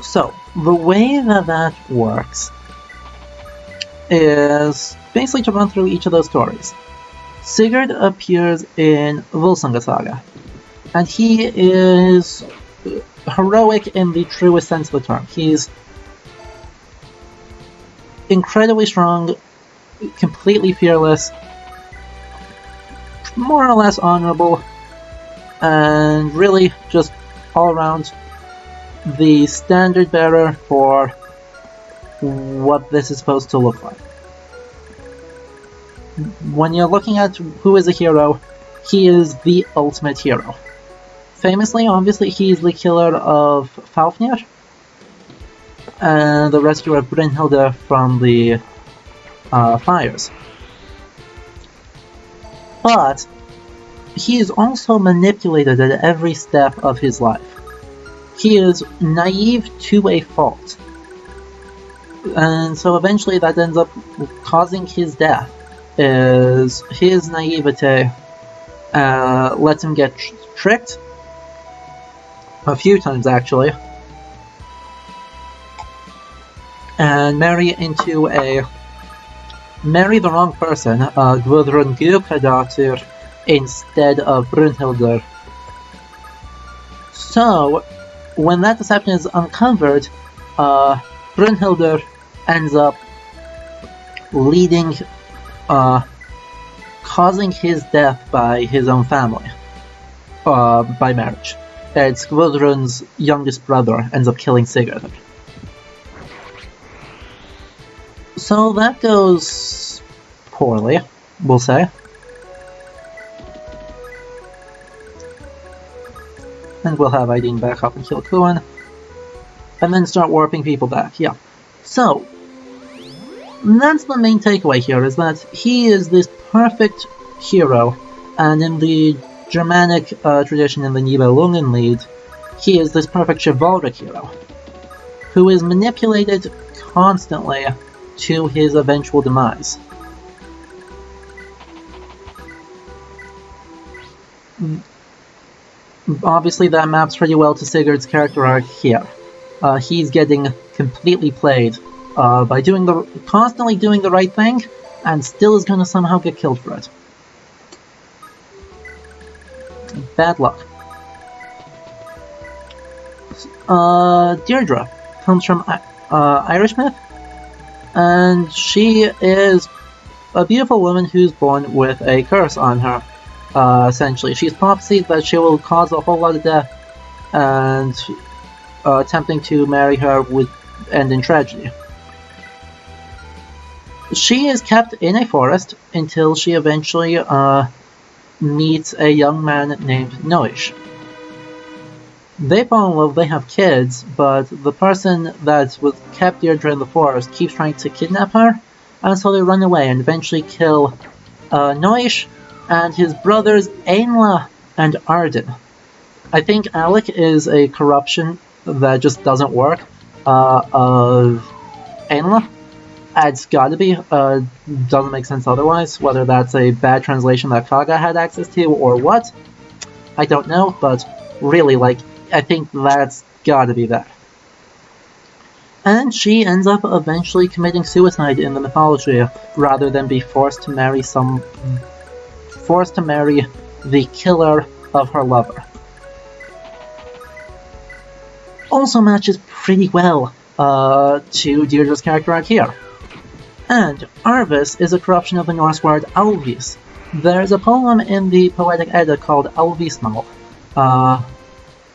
So, the way that works is basically to run through each of those stories. Sigurd appears in Volsunga Saga, and he is heroic in the truest sense of the term. He's incredibly strong, completely fearless, more or less honorable, and really just all around the standard bearer for what this is supposed to look like. When you're looking at who is a hero, he is the ultimate hero. Famously, obviously, he's the killer of Fafnir, and the rescuer of Brynhilde from the fires. But he is also manipulated at every step of his life. He is naive to a fault. And so eventually that ends up causing his death, is his naivete lets him get tricked, a few times actually, and marry the wrong person, Gudrun Gukadatur, instead of Brynhilde. So, when that deception is uncovered, Brynhilde ends up causing his death by his own family, by marriage. It's Gudrun's youngest brother ends up killing Sigurd. So that goes poorly, we'll say. And we'll have Aideen back up and kill Kuan. And then start warping people back, yeah. So, that's the main takeaway here, is that he is this perfect hero, and in the Germanic tradition, in the Nibelungenlied, he is this perfect chivalric hero, who is manipulated constantly to his eventual demise. Obviously that maps pretty well to Sigurd's character arc here. He's getting completely played by constantly doing the right thing, and still is going to somehow get killed for it. Bad luck. Deirdre comes from Irish myth, and she is a beautiful woman who's born with a curse on her. Essentially, she's prophesied that she will cause a whole lot of death, and attempting to marry her would end in tragedy. she is kept in a forest until she eventually meets a young man named Noish. They fall in love, they have kids, but the person that was kept here during the forest keeps trying to kidnap her, and so they run away and eventually kill Noish and his brothers Ainla and Arden. I think Alec is a corruption that just doesn't work of Ainla. It's gotta be. Doesn't make sense otherwise. Whether that's a bad translation that Kaga had access to or what, I don't know, but really, I think that's gotta be that. And she ends up eventually committing suicide in the mythology, rather than be forced to marry the killer of her lover. Also matches pretty well to Deirdre's character arc here. And Arvis is a corruption of the Norse word Alvis. There's a poem in the Poetic Edda called Alvismal.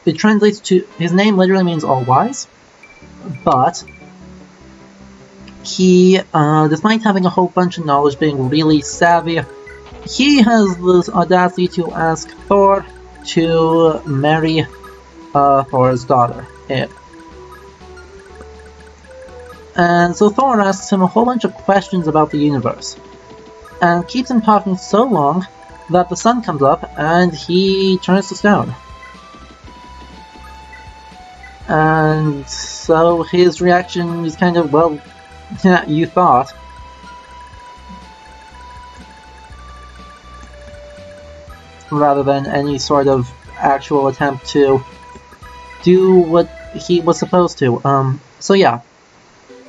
It translates to, his name literally means all wise, but he, despite having a whole bunch of knowledge, being really savvy, he has this audacity to ask Thor to marry Thor's daughter, Id. And so Thor asks him a whole bunch of questions about the universe, and keeps him talking so long that the sun comes up and he turns to stone. And so his reaction is kind of, well, yeah, you thought. Rather than any sort of actual attempt to do what he was supposed to. So yeah,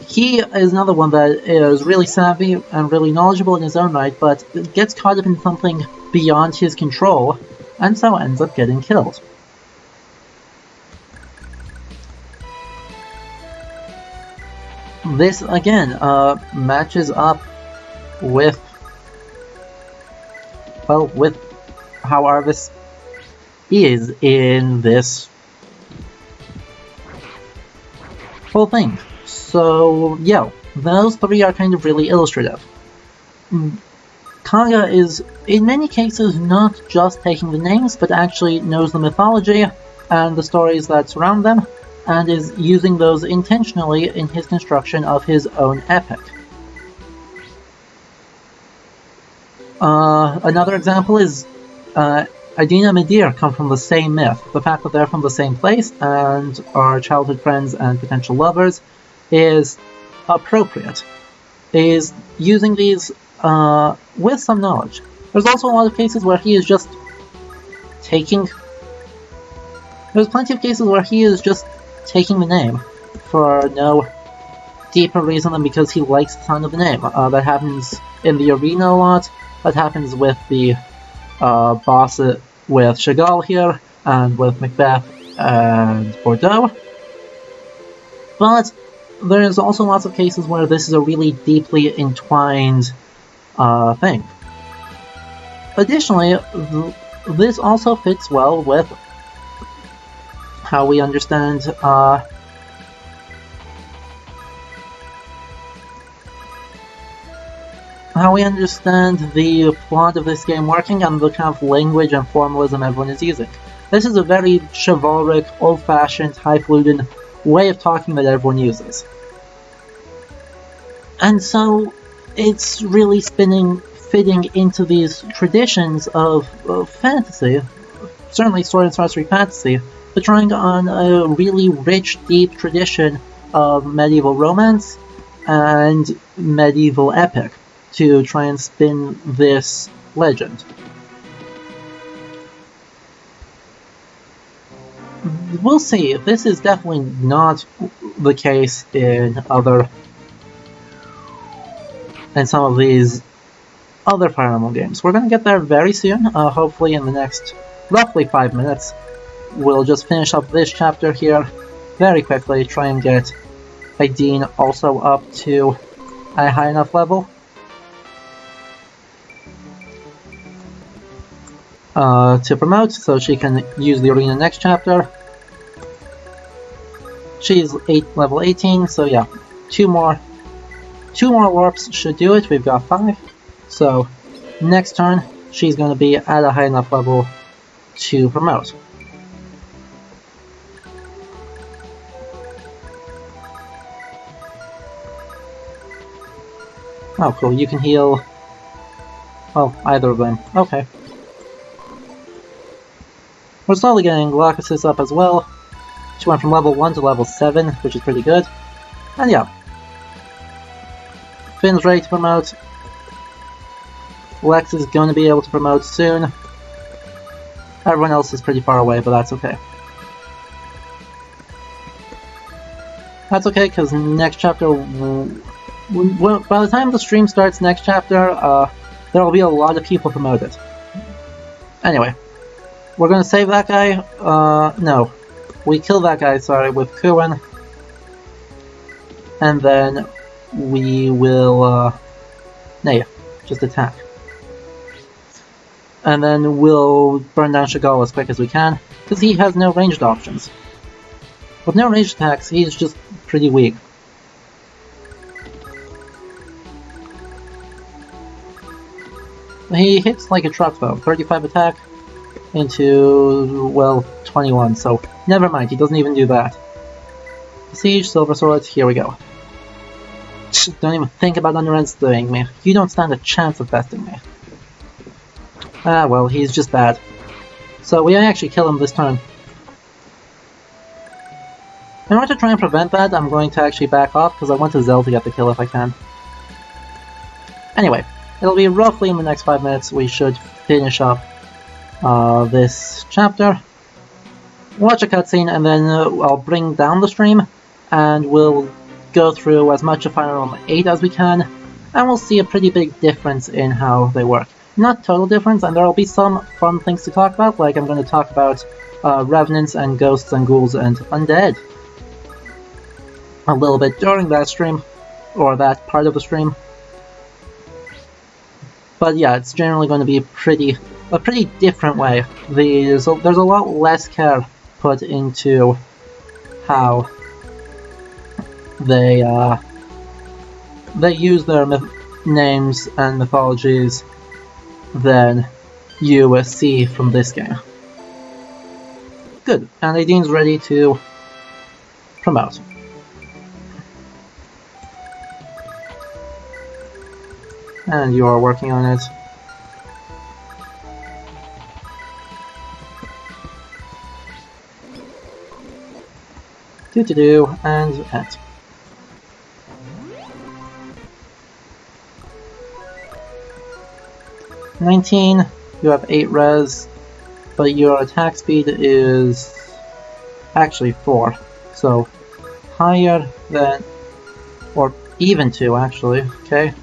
he is another one that is really savvy and really knowledgeable in his own right, but gets caught up in something beyond his control, and so ends up getting killed. This, again, matches up with, well, with how Arvis is in this whole thing. So, yeah, those three are kind of really illustrative. Kaga is, in many cases, not just taking the names, but actually knows the mythology and the stories that surround them, and is using those intentionally in his construction of his own epic. Another example is Adina and Midir come from the same myth. The fact that they're from the same place and are childhood friends and potential lovers is appropriate. Is using these with some knowledge. There's also a lot of cases where he is just taking... There's plenty of cases where he is just taking the name for no deeper reason than because he likes the sound of the name. That happens in the arena a lot. That happens with the boss with Chagall here, and with Macbeth and Bordeaux. But there's also lots of cases where this is a really deeply entwined thing. Additionally, this also fits well with how we understand the plot of this game working and the kind of language and formalism everyone is using. This is a very chivalric, old-fashioned, highfalutin way of talking that everyone uses. And so it's really fitting into these traditions of fantasy, certainly sword and sorcery fantasy, but drawing on a really rich, deep tradition of medieval romance and medieval epic to try and spin this legend. We'll see. This is definitely not the case in some of these other Fire Emblem games. We're going to get there very soon, hopefully in the next roughly 5 minutes. We'll just finish up this chapter here very quickly, try and get Aideen also up to a high enough level to promote, so she can use the arena next chapter. She's level 18, so yeah, 2 more 2 more warps should do it. We've got 5. So next turn, she's going to be at a high enough level to promote. Oh, cool. You can heal... well, either of them. Okay. We're slowly getting Glaucus up as well. She went from level 1 to level 7, which is pretty good. And yeah. Finn's ready to promote. Lex is going to be able to promote soon. Everyone else is pretty far away, but that's okay. That's okay, because next chapter... by the time the stream starts next chapter, there will be a lot of people promoted. Anyway. We're gonna save that guy. No. We kill that guy, sorry, with Kurin. And then we will, no, just attack. And then we'll burn down Chagall as quick as we can, because he has no ranged options. With no ranged attacks, he's just pretty weak. He hits like a truck though, 35 attack into, well, 21, so never mind, he doesn't even do that. Siege, Silver Swords, here we go. Don't even think about underestimating me. You don't stand a chance of besting me. Ah, well, he's just bad. So we actually kill him this turn. In order to try and prevent that, I'm going to actually back off, because I want Zell to get the kill if I can. Anyway, it'll be roughly in the next 5 minutes we should finish up this chapter. Watch a cutscene, and then I'll bring down the stream, and we'll go through as much of Fire Emblem 8 as we can, and we'll see a pretty big difference in how they work. Not total difference, and there will be some fun things to talk about, like I'm going to talk about revenants and ghosts and ghouls and undead a little bit during that stream, or that part of the stream. But yeah, it's generally going to be a pretty different way. There's a lot less care put into how they use their names and mythologies than you see from this game. Good, and Nadine's ready to promote. And you are working on it. Do and at. $19, you have 8 res, but your attack speed is actually 4, so higher than, or even 2 actually, okay?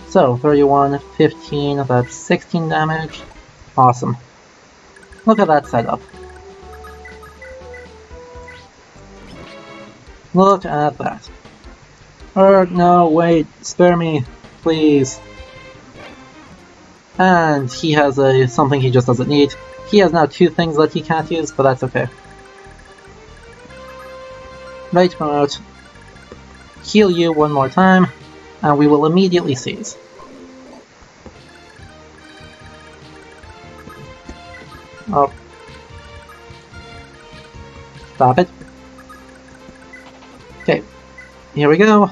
So 31, 15, that's 16 damage, awesome. Look at that setup. Look at that. No, wait, spare me, please. And he has something he just doesn't need. He has now 2 things that he can't use, but that's okay. Right, promote. Heal you one more time, and we will immediately seize. Oh. Stop it. Okay, here we go.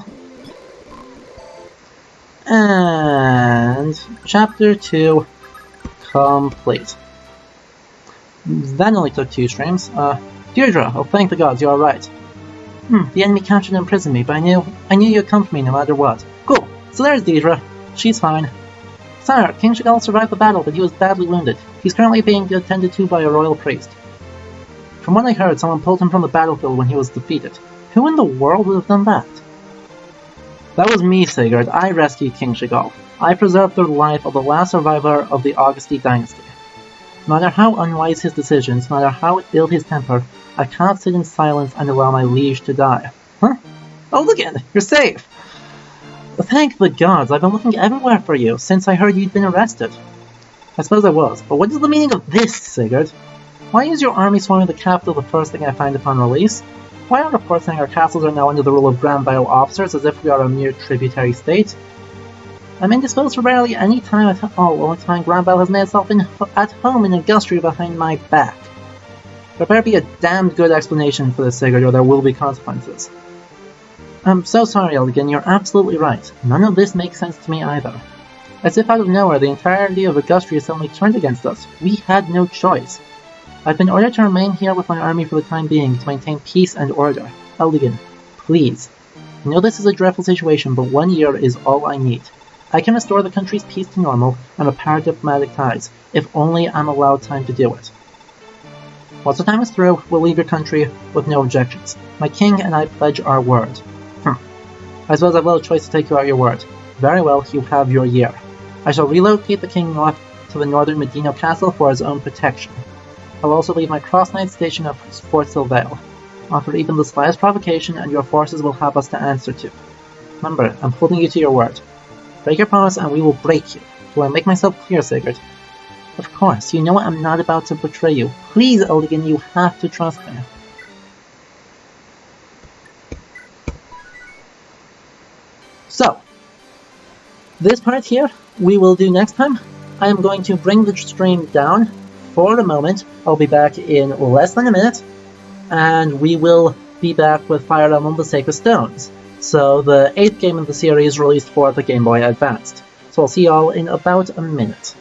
And chapter 2 complete. That only took 2 streams. Deirdre, oh thank the gods, you are right. The enemy captured and imprisoned me, but I knew you'd come for me no matter what. Cool, so there's Deirdre. She's fine. Sire, King Chagall survived the battle, but he was badly wounded. He's currently being attended to by a royal priest. From what I heard, someone pulled him from the battlefield when he was defeated. Who in the world would have done that? That was me, Sigurd. I rescued King Chagall. I preserved the life of the last survivor of the Augusti dynasty. No matter how unwise his decisions, no matter how ill his temper, I cannot sit in silence and allow my liege to die. Huh? Oh, look at it! You're safe! Thank the gods, I've been looking everywhere for you since I heard you'd been arrested. I suppose I was, but what is the meaning of this, Sigurd? Why is your army swarming the capital the first thing I find upon release? Why are reports saying our castles are now under the rule of Grand Vile officers as if we are a mere tributary state? I'm indisposed for barely any time at all. Only time Grand Vile has made itself at home in Augustria behind my back. There better be a damned good explanation for this, Sigurd, or there will be consequences. I'm so sorry, Eldigan, you're absolutely right. None of this makes sense to me either. As if out of nowhere, the entirety of Augustria suddenly turned against us. We had no choice. I've been ordered to remain here with my army for the time being to maintain peace and order. Eldigan, please. I know this is a dreadful situation, but 1 year is all I need. I can restore the country's peace to normal and repair diplomatic ties, if only I'm allowed time to do it. Once the time is through, we'll leave your country with no objections. My king and I pledge our word. I suppose I've little choice to take you at your word. Very well, you have your year. I shall relocate the king north to the northern Medino castle for his own protection. I'll also leave my cross-knight station at Fort Silvale. Offer even the slightest provocation and your forces will have us to answer to. Remember, I'm holding you to your word. Break your promise and we will break you. Do I make myself clear, Sigurd? Of course, you know I'm not about to betray you. Please, Eldigan, you have to trust me. So, this part here, we will do next time. I am going to bring the stream down for a moment. I'll be back in less than a minute, and we will be back with Fire Emblem the Sacred Stones. So the 8th game in the series released for the Game Boy Advanced. So I'll see y'all in about a minute.